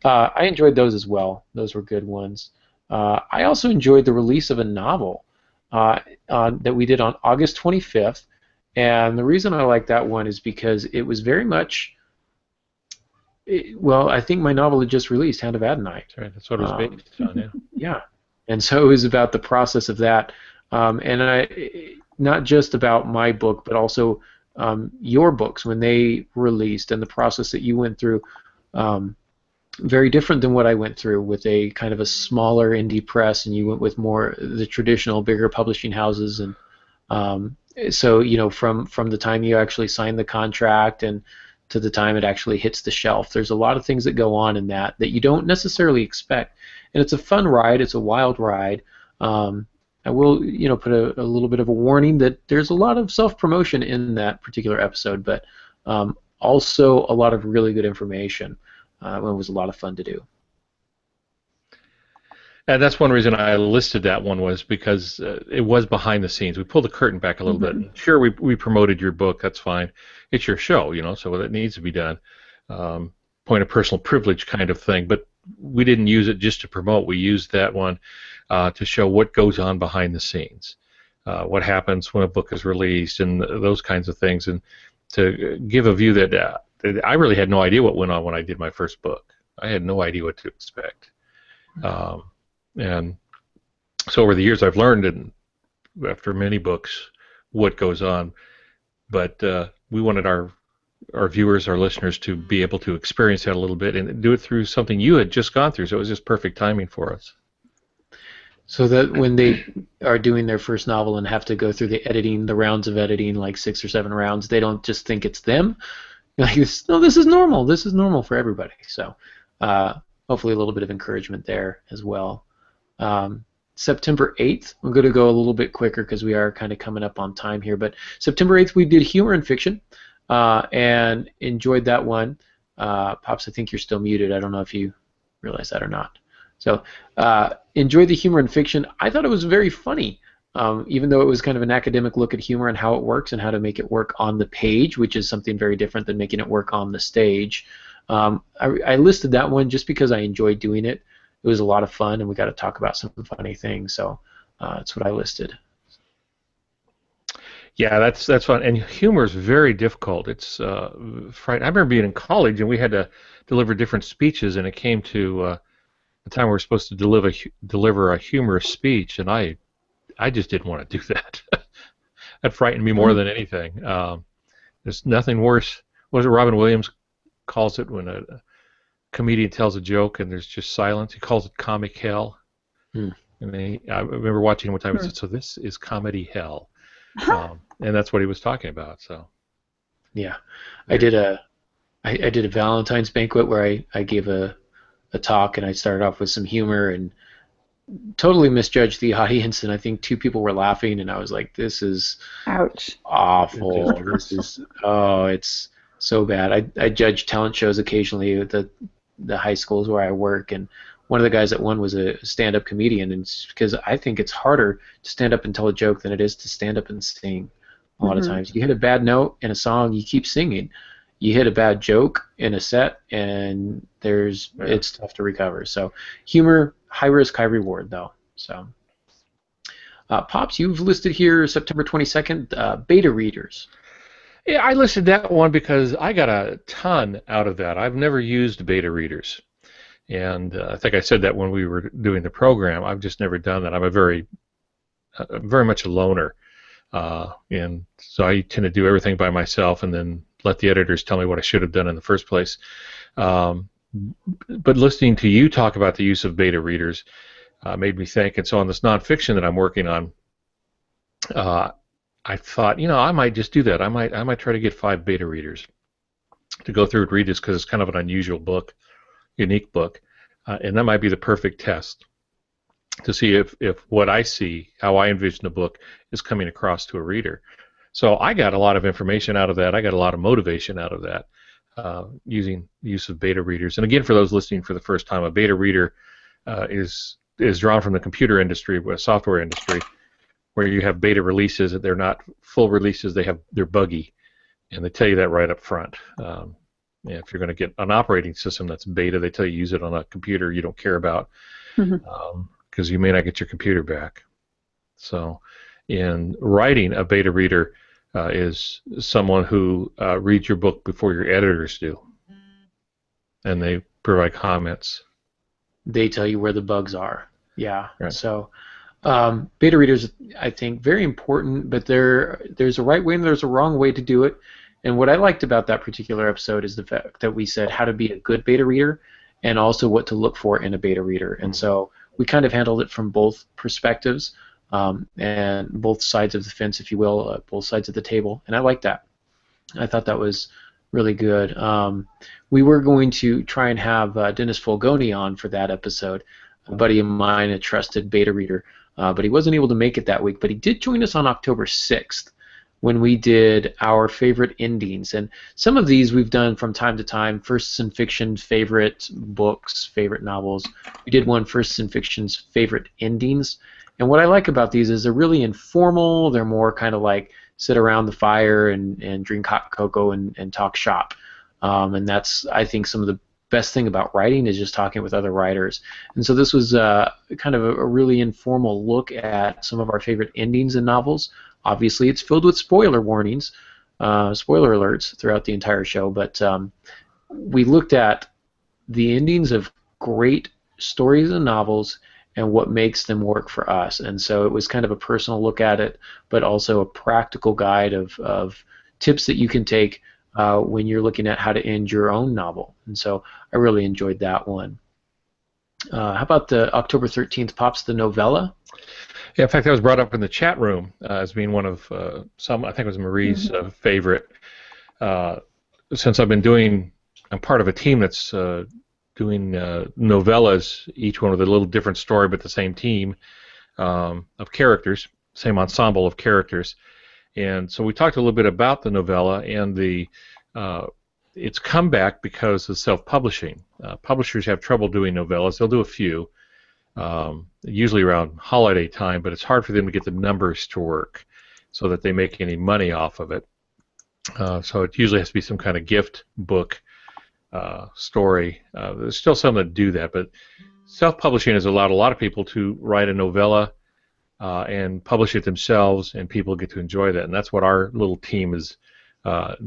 I enjoyed those as well. Those were good ones. I also enjoyed the release of a novel that we did on August 25th, and the reason I like that one is because it was very much. Well, I think my novel had just released, Hand of Adonai. That's right. That's what it was based on. Yeah. Yeah, and so it was about the process of that, and not just about my book, but also your books when they released and the process that you went through. Very different than what I went through with a kind of a smaller indie press, and you went with more the traditional, bigger publishing houses, and so from the time you actually sign the contract and to the time it actually hits the shelf, there's a lot of things that go on in that you don't necessarily expect, and it's a fun ride. It's a wild ride. I will, put a little bit of a warning that there's a lot of self-promotion in that particular episode, but also a lot of really good information. It was a lot of fun to do. And that's one reason I listed that one was because it was behind the scenes. We pulled the curtain back a little bit. Sure, we promoted your book. That's fine. It's your show, so that needs to be done. Point of personal privilege kind of thing. But we didn't use it just to promote. We used that one to show what goes on behind the scenes, what happens when a book is released, and those kinds of things, and to give a view that I really had no idea what went on when I did my first book. I had no idea what to expect. And so over the years I've learned, and after many books, what goes on. But we wanted our viewers, our listeners, to be able to experience that a little bit and do it through something you had just gone through. So it was just perfect timing for us. So that when they are doing their first novel and have to go through the rounds of editing, like 6 or 7 rounds, they don't just think it's them. Like, no, this is normal. This is normal for everybody. So hopefully a little bit of encouragement there as well. September 8th, we're going to go a little bit quicker because we are kind of coming up on time here, but September 8th we did Humor and Fiction and enjoyed that one. Pops, I think you're still muted. I don't know if you realize that or not. So enjoyed the Humor and Fiction. I thought it was very funny, even though it was kind of an academic look at humor and how it works and how to make it work on the page, which is something very different than making it work on the stage. I listed that one just because I enjoyed doing it. It was a lot of fun, and we got to talk about some funny things. So that's what I listed. Yeah, that's fun. And humor is very difficult. It's frightening. I remember being in college, and we had to deliver different speeches, and it came to the time we were supposed to deliver a humorous speech, and I just didn't want to do that. That frightened me more than anything. There's nothing worse. What is it Robin Williams calls it when comedian tells a joke and there's just silence. He calls it comic hell. Hmm. And I remember watching him one time and said, "So this is comedy hell," and that's what he was talking about. So, yeah, I did a Valentine's banquet where I gave a talk, and I started off with some humor and totally misjudged the audience, and I think 2 people were laughing, and I was like, "This is Ouch. awful. This is it's so bad." I judge talent shows occasionally at the high schools where I work, and one of the guys that won was a stand-up comedian, and it's because I think it's harder to stand up and tell a joke than it is to stand up and sing. A lot of times, you hit a bad note in a song, you keep singing. You hit a bad joke in a set, and it's tough to recover. So, humor, high risk, high reward, though. So, Pops, you've listed here September 22nd, beta readers. yeah, I listed that one because I got a ton out of that. I've never used beta readers. And I think I said that when we were doing the program. I've just never done that. I'm very much a loner, and so I tend to do everything by myself, and then let the editors tell me what I should have done in the first place. But listening to you talk about the use of beta readers made me think. And so on this nonfiction that I'm working on, I thought, I might just do that. I might try to get 5 beta readers to go through and read this because it's kind of an unusual book. Unique book, and that might be the perfect test to see if what I see, how I envision the book, is coming across to a reader. So I got a lot of information out of that. I got a lot of motivation out of that using the use of beta readers. And again, for those listening for the first time, a beta reader is drawn from the computer industry, software industry, where you have beta releases. They're not full releases. They're buggy, and they tell you that right up front. If you're going to get an operating system that's beta, they tell you use it on a computer you don't care about because you may not get your computer back. So in writing, a beta reader is someone who reads your book before your editors do, and they provide comments. They tell you where the bugs are. Yeah. Right. So beta readers, I think, very important, but there's a right way and there's a wrong way to do it. And what I liked about that particular episode is the fact that we said how to be a good beta reader and also what to look for in a beta reader. And so we kind of handled it from both perspectives and both sides of the fence, if you will, both sides of the table. And I liked that. I thought that was really good. We were going to try and have Dennis Fulgoni on for that episode, a buddy of mine, a trusted beta reader, but he wasn't able to make it that week. But he did join us on October 6th. When we did our favorite endings. And some of these we've done from time to time, Firsts in Fiction favorite books, favorite novels. We did one, Firsts in Fiction's favorite endings. And what I like about these is they're really informal. They're more kind of like sit around the fire and drink hot cocoa and talk shop. And that's, I think, some of the best thing about writing is just talking with other writers. And so this was kind of a really informal look at some of our favorite endings in novels. Obviously, it's filled with spoiler warnings, spoiler alerts throughout the entire show, but we looked at the endings of great stories and novels and what makes them work for us. And so it was kind of a personal look at it, but also a practical guide of tips that you can take when you're looking at how to end your own novel. And so I really enjoyed that one. How about the October 13th, Pops, the novella? Yeah, in fact, that was brought up in the chat room as being one of some, I think it was Marie's favorite. Since I'm part of a team that's doing novellas, each one with a little different story but the same team of characters, same ensemble of characters. And so we talked a little bit about the novella and its comeback because of self-publishing. Publishers have trouble doing novellas. They'll do a few. Usually around holiday time, but it's hard for them to get the numbers to work so that they make any money off of it. So it usually has to be some kind of gift book story. There's still some that do that, but self-publishing has allowed a lot of people to write a novella and publish it themselves, and people get to enjoy that. And that's what our little team is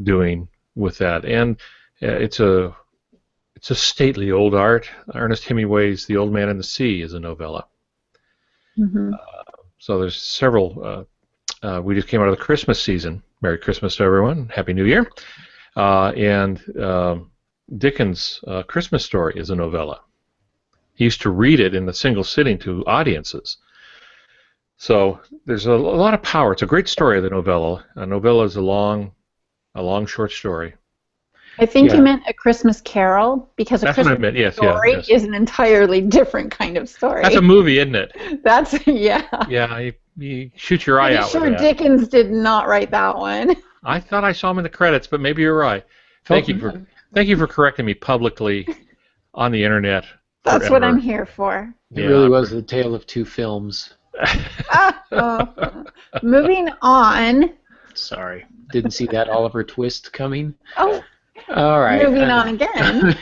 doing with that. And it's a stately old art. Ernest Hemingway's The Old Man and the Sea is a novella. So there's several. We just came out of the Christmas season. Merry Christmas to everyone. Happy New Year. And Dickens' Christmas Story is a novella. He used to read it in a single sitting to audiences. So there's a lot of power. It's a great story, the novella. A novella is a long short story. I think you meant A Christmas Carol, because A That's what I Christmas meant. Yes, Story yes. is an entirely different kind of story. That's a movie, isn't it? That's, yeah. Yeah, you shoot your eye out Sure, with that. Dickens did not write that one. I thought I saw him in the credits, but maybe you're right. Thank you for correcting me publicly on the internet. That's what I'm here for. It really was the tale of two films. Moving on. Sorry, didn't see that Oliver Twist coming. Oh. All right. Moving on again.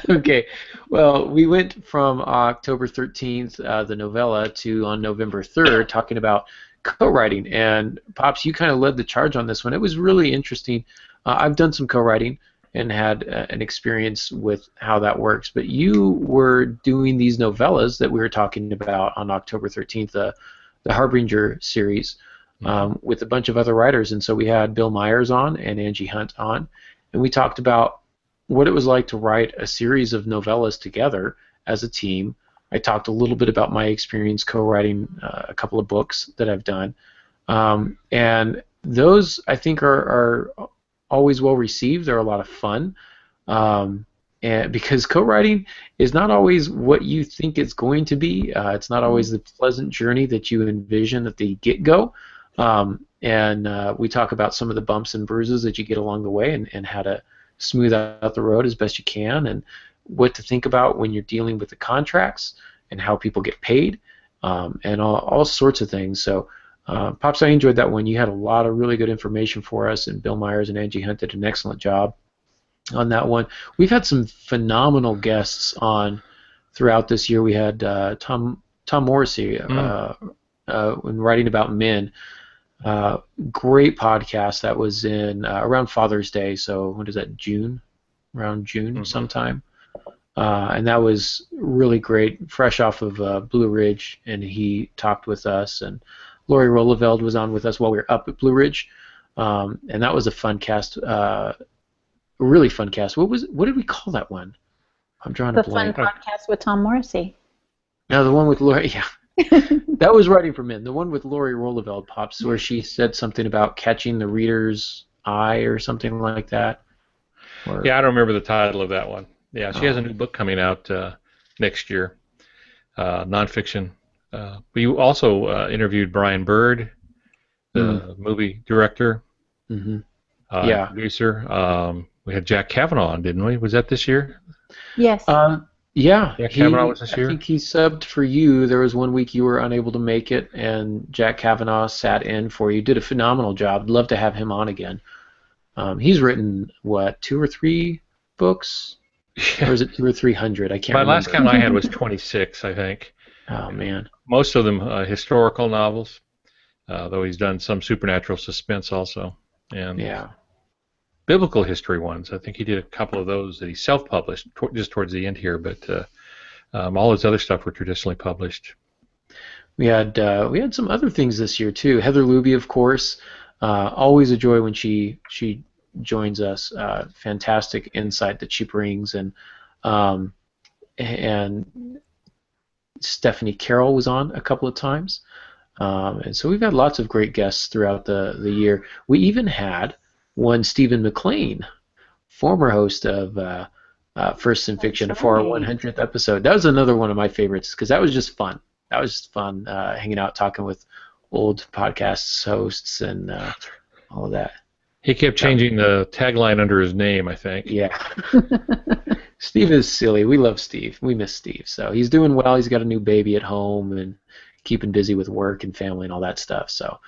Okay. Well, we went from October 13th, the novella, to on November 3rd, talking about co-writing. And Pops, you kind of led the charge on this one. It was really interesting. I've done some co-writing and had an experience with how that works. But you were doing these novellas that we were talking about on October 13th, the Harbinger series, with a bunch of other writers. And so we had Bill Myers on and Angie Hunt on. And we talked about what it was like to write a series of novellas together as a team. I talked a little bit about my experience co-writing a couple of books that I've done. And those, I think, are always well received. They're a lot of fun. And because co-writing is not always what you think it's going to be. It's not always the pleasant journey that you envision at the get-go. And we talk about some of the bumps and bruises that you get along the way and how to smooth out the road as best you can and what to think about when you're dealing with the contracts and how people get paid and all sorts of things. So, Pops, I enjoyed that one. You had a lot of really good information for us, and Bill Myers and Angie Hunt did an excellent job on that one. We've had some phenomenal guests on throughout this year. We had Tom Morrissey when writing about men. Great podcast that was in around Father's Day, so what is that, June? Around June sometime. And that was really great, fresh off of Blue Ridge, and he talked with us, and Lori Rolleveld was on with us while we were up at Blue Ridge, and that was a fun cast, a really fun cast. What did we call that one? I'm drawing a blank. The fun podcast with Tom Morrissey. No, the one with Lori, yeah. That was Writing for Men. The one with Lori Rolleveld, Pops, where she said something about catching the reader's eye or something like that. Yeah, I don't remember the title of that one. Yeah, she has a new book coming out next year, nonfiction. But you also interviewed Brian Bird, the movie director, producer. We had Jack Kavanaugh on, didn't we? Was that this year? Yes. Yeah, Jack Kavanaugh was this year? I think he subbed for you. There was one week you were unable to make it, and Jack Kavanaugh sat in for you. Did a phenomenal job. I'd love to have him on again. He's written, 2 or 3 books? Or is it 200 or 300? I can't remember. My last count I had was 26, I think. Oh, man. Most of them historical novels, though he's done some supernatural suspense also. And biblical history ones. I think he did a couple of those that he self-published just towards the end here, but all his other stuff were traditionally published. We had some other things this year too. Heather Luby, of course, always a joy when she joins us. Fantastic insight that she brings, and Stephanie Carroll was on a couple of times, and so we've had lots of great guests throughout the year. We even had one Stephen McLean, former host of First in Fiction, for our 100th episode. That was another one of my favorites because that was just fun. That was just fun hanging out, talking with old podcast hosts and all of that. He kept changing the tagline under his name, I think. Yeah. Steve is silly. We love Steve. We miss Steve. So he's doing well. He's got a new baby at home and keeping busy with work and family and all that stuff. So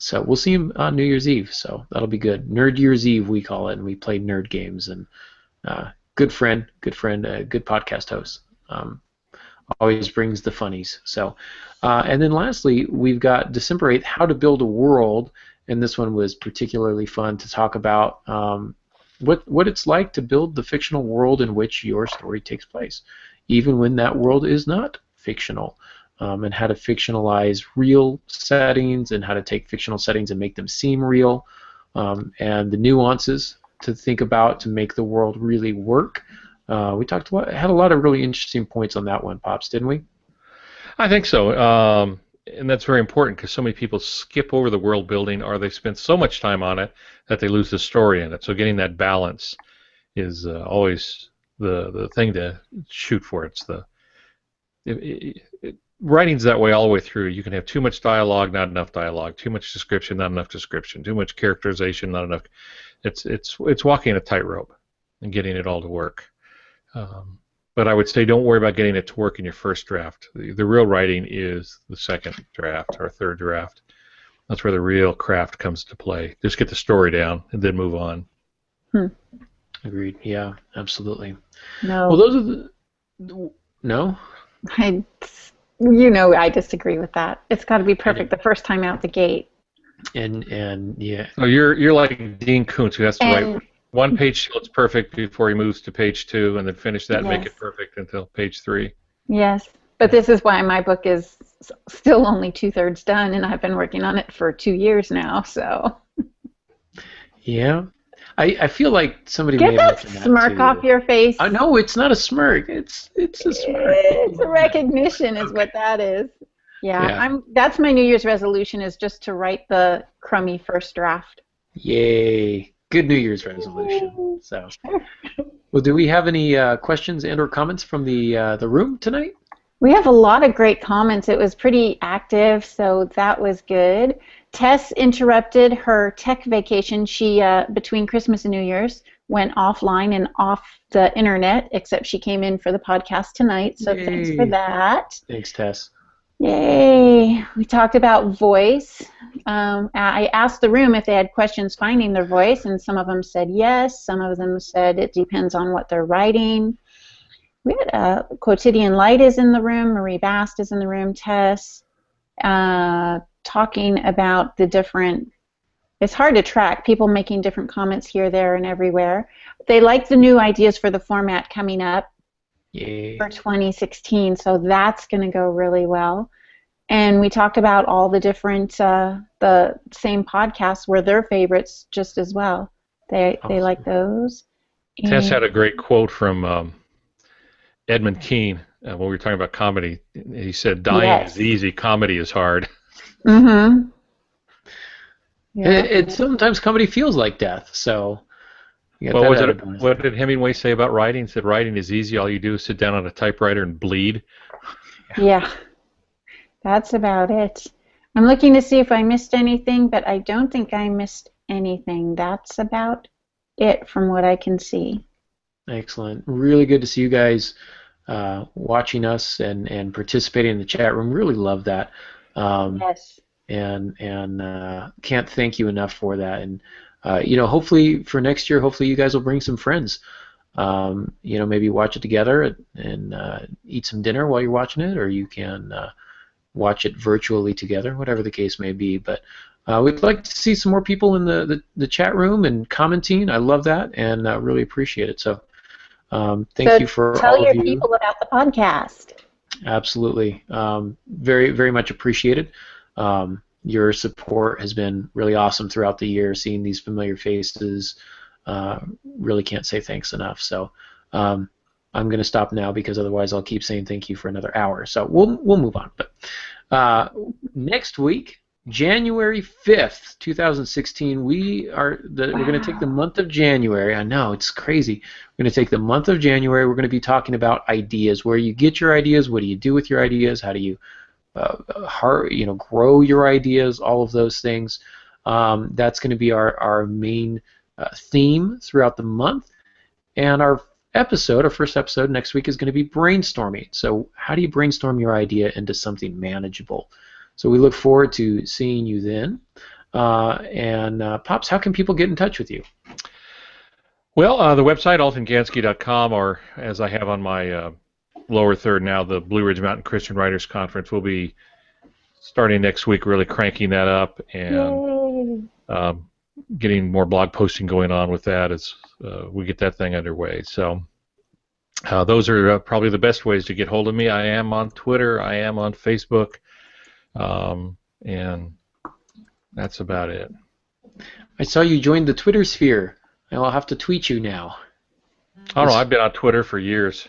so we'll see him on New Year's Eve. So that'll be good. Nerd Year's Eve, we call it, and we play nerd games. And good friend, good podcast host. Always brings the funnies. So, and then lastly, we've got December 8th, How to Build a World, and this one was particularly fun to talk about what it's like to build the fictional world in which your story takes place, even when that world is not fictional, and how to fictionalize real settings and how to take fictional settings and make them seem real, and the nuances to think about to make the world really work. We had a lot of really interesting points on that one, Pops, didn't we? I think so, and that's very important because so many people skip over the world building, or they spend so much time on it that they lose the story in it. So getting that balance is always the thing to shoot for. Writing's that way all the way through. You can have too much dialogue, not enough dialogue; too much description, not enough description; too much characterization, not enough. It's walking a tightrope and getting it all to work. But I would say don't worry about getting it to work in your first draft. The real writing is the second draft or third draft. That's where the real craft comes to play. Just get the story down and then move on. Agreed. Yeah, absolutely. No. Well, those are no? I disagree with that. It's got to be perfect the first time out the gate. And yeah. So you're like Dean Koontz, who has to write one page till it's perfect before he moves to page 2, and then finish that and make it perfect until page 3. Yes, but this is why my book is still only 2/3 done, and I've been working on it for 2 years now. So. Yeah, I feel like somebody Get may that have mentioned smirk that off your face. No, it's not a smirk. It's a smirk. It's a recognition, is what that is. Yeah. That's my New Year's resolution, is just to write the crummy first draft. Yay! Good New Year's resolution. So, well, do we have any questions and/or comments from the room tonight? We have a lot of great comments. It was pretty active, so that was good. Tess interrupted her tech vacation. She between Christmas and New Year's went offline and off the internet, except she came in for the podcast tonight. So thanks for that. Thanks, Tess. Yay! We talked about voice. I asked the room if they had questions finding their voice, and some of them said yes. Some of them said it depends on what they're writing. We had Quotidian Light is in the room. Marie Bast is in the room. Tess talking about the different. It's hard to track. People making different comments here, there, and everywhere. They like the new ideas for the format coming up. Yay. For 2016, so that's going to go really well. And we talked about all the different, the same podcasts were their favorites just as well. They like those. Tess had a great quote from Edmund Kean when we were talking about comedy. He said, "Dying is easy, comedy is hard." Mm-hmm. Yeah. Sometimes comedy feels like death, so. What did Hemingway say about writing? He said writing is easy. All you do is sit down on a typewriter and bleed. Yeah, that's about it. I'm looking to see if I missed anything, but I don't think I missed anything. That's about it from what I can see. Excellent. Really good to see you guys watching us and participating in the chat room. Really love that. Yes. And can't thank you enough for that. And hopefully for next year, hopefully you guys will bring some friends. Maybe watch it together and eat some dinner while you're watching it, or you can watch it virtually together, whatever the case may be. But we'd like to see some more people in the chat room and commenting. I love that and really appreciate it. So thank you for all of you. Tell your people about the podcast. Absolutely. Very, very much appreciated. Your support has been really awesome throughout the year. Seeing these familiar faces, really can't say thanks enough. So I'm going to stop now because otherwise I'll keep saying thank you for another hour. So we'll move on. But next week, January 5th, 2016, we're going to take the month of January. I know, it's crazy. We're going to take the month of January. We're going to be talking about ideas, where you get your ideas, what do you do with your ideas, how do you grow your ideas, all of those things. That's going to be our main theme throughout the month. And our first episode next week is going to be brainstorming. So how do you brainstorm your idea into something manageable? So we look forward to seeing you then. Pops, how can people get in touch with you? Well, the website, altongansky.com, or as I have on my lower third now, the Blue Ridge Mountain Christian Writers Conference. Will be starting next week, really cranking that up and getting more blog posting going on with that as we get that thing underway. So those are probably the best ways to get hold of me. I am on Twitter. I am on Facebook. And that's about it. I saw you joined the Twitter sphere. I'll have to tweet you now. I don't know. I've been on Twitter for years.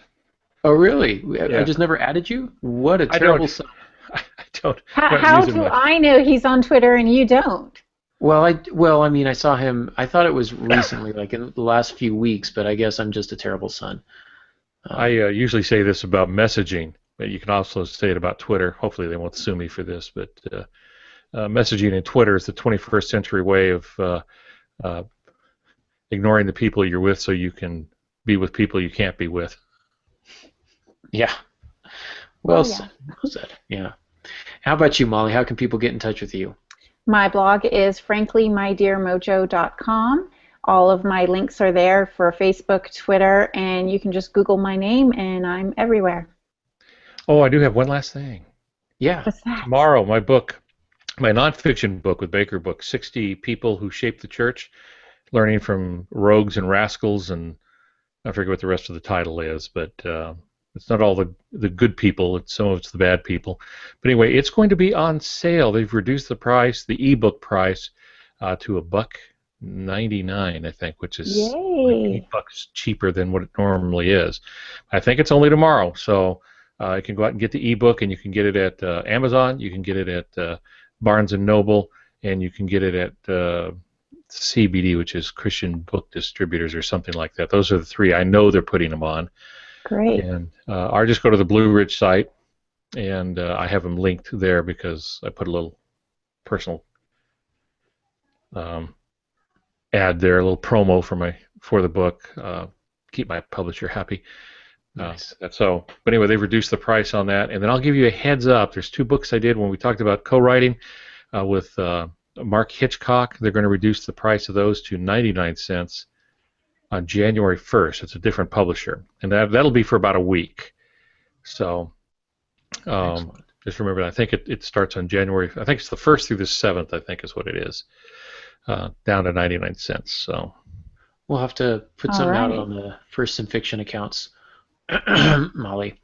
Oh, really? I Yeah. just never added you? What a I terrible don't. son. I don't. How, don't how use it do much. I know he's on Twitter and you don't? Well, I mean, I saw him. I thought it was recently, like in the last few weeks, but I guess I'm just a terrible son. I usually say this about messaging, but you can also say it about Twitter. Hopefully, they won't sue me for this, but messaging in Twitter is the 21st century way of uh, ignoring the people you're with so you can be with people you can't be with. Yeah. Well Oh, said. Well said. Yeah. How about you, Molly? How can people get in touch with you? My blog is franklymydearmojo.com. All of my links are there for Facebook, Twitter, and you can just Google my name, and I'm everywhere. Oh, I do have one last thing. Yeah. What's that? Tomorrow, my book, my nonfiction book with Baker Book, 60 People Who Shaped the Church, learning from rogues and rascals, and I forget what the rest of the title is, but it's not all the good people, some of it's the bad people. But anyway, it's going to be on sale. They've reduced the price, the ebook price, to $1.99, I think, which is like Yay. $8 cheaper than what it normally is. I think it's only tomorrow, so you can go out and get the ebook, and you can get it at Amazon, you can get it at Barnes & Noble, and you can get it at CBD, which is Christian Book Distributors or something like that. Those are the three I know they're putting them on. Great. And I just go to the Blue Ridge site, and I have them linked there because I put a little personal ad there, a little promo for the book. Keep my publisher happy. Nice. But anyway, they've reduced the price on that, and then I'll give you a heads up. There's two books I did when we talked about co-writing with Mark Hitchcock. They're going to reduce the price of those to 99 cents on January 1st. It's a different publisher, and that'll be for about a week. So just remember that. I think it starts on January. I think it's the 1st through the 7th, I think is what it is, down to 99 cents. So We'll have to put All something out right. on the First and Fiction accounts, Molly.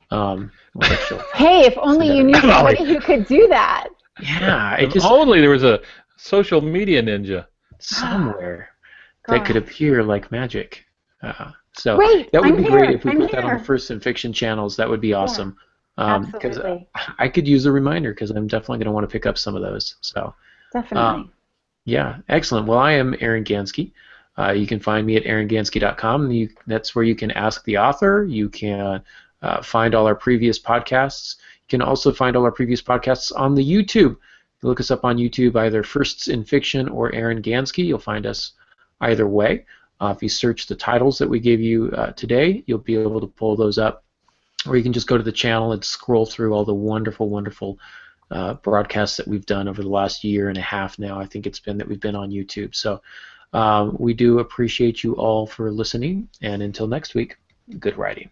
We'll make sure. Hey, if only you knew Golly. somebody who could do that. Yeah, it if just only there was a social media ninja. somewhere that could Gosh. appear like magic. So Wait, that would I'm be here. great if we I'm put that on here. the First and Fiction channels. That would be awesome. Because Absolutely. I could use a reminder because I'm definitely going to want to pick up some of those. So Definitely. yeah, excellent. Well, I am Aaron Gansky. You can find me at aarongansky.com. That's where you can ask the author. You can find all our previous podcasts. You can also find all our previous podcasts on the YouTube. If you look us up on YouTube, either Firsts in Fiction or Aaron Gansky, you'll find us either way. If you search the titles that we gave you today, you'll be able to pull those up. Or you can just go to the channel and scroll through all the wonderful, wonderful broadcasts that we've done over the last year and a half now. I think it's been that we've been on YouTube. So we do appreciate you all for listening. And until next week, good writing.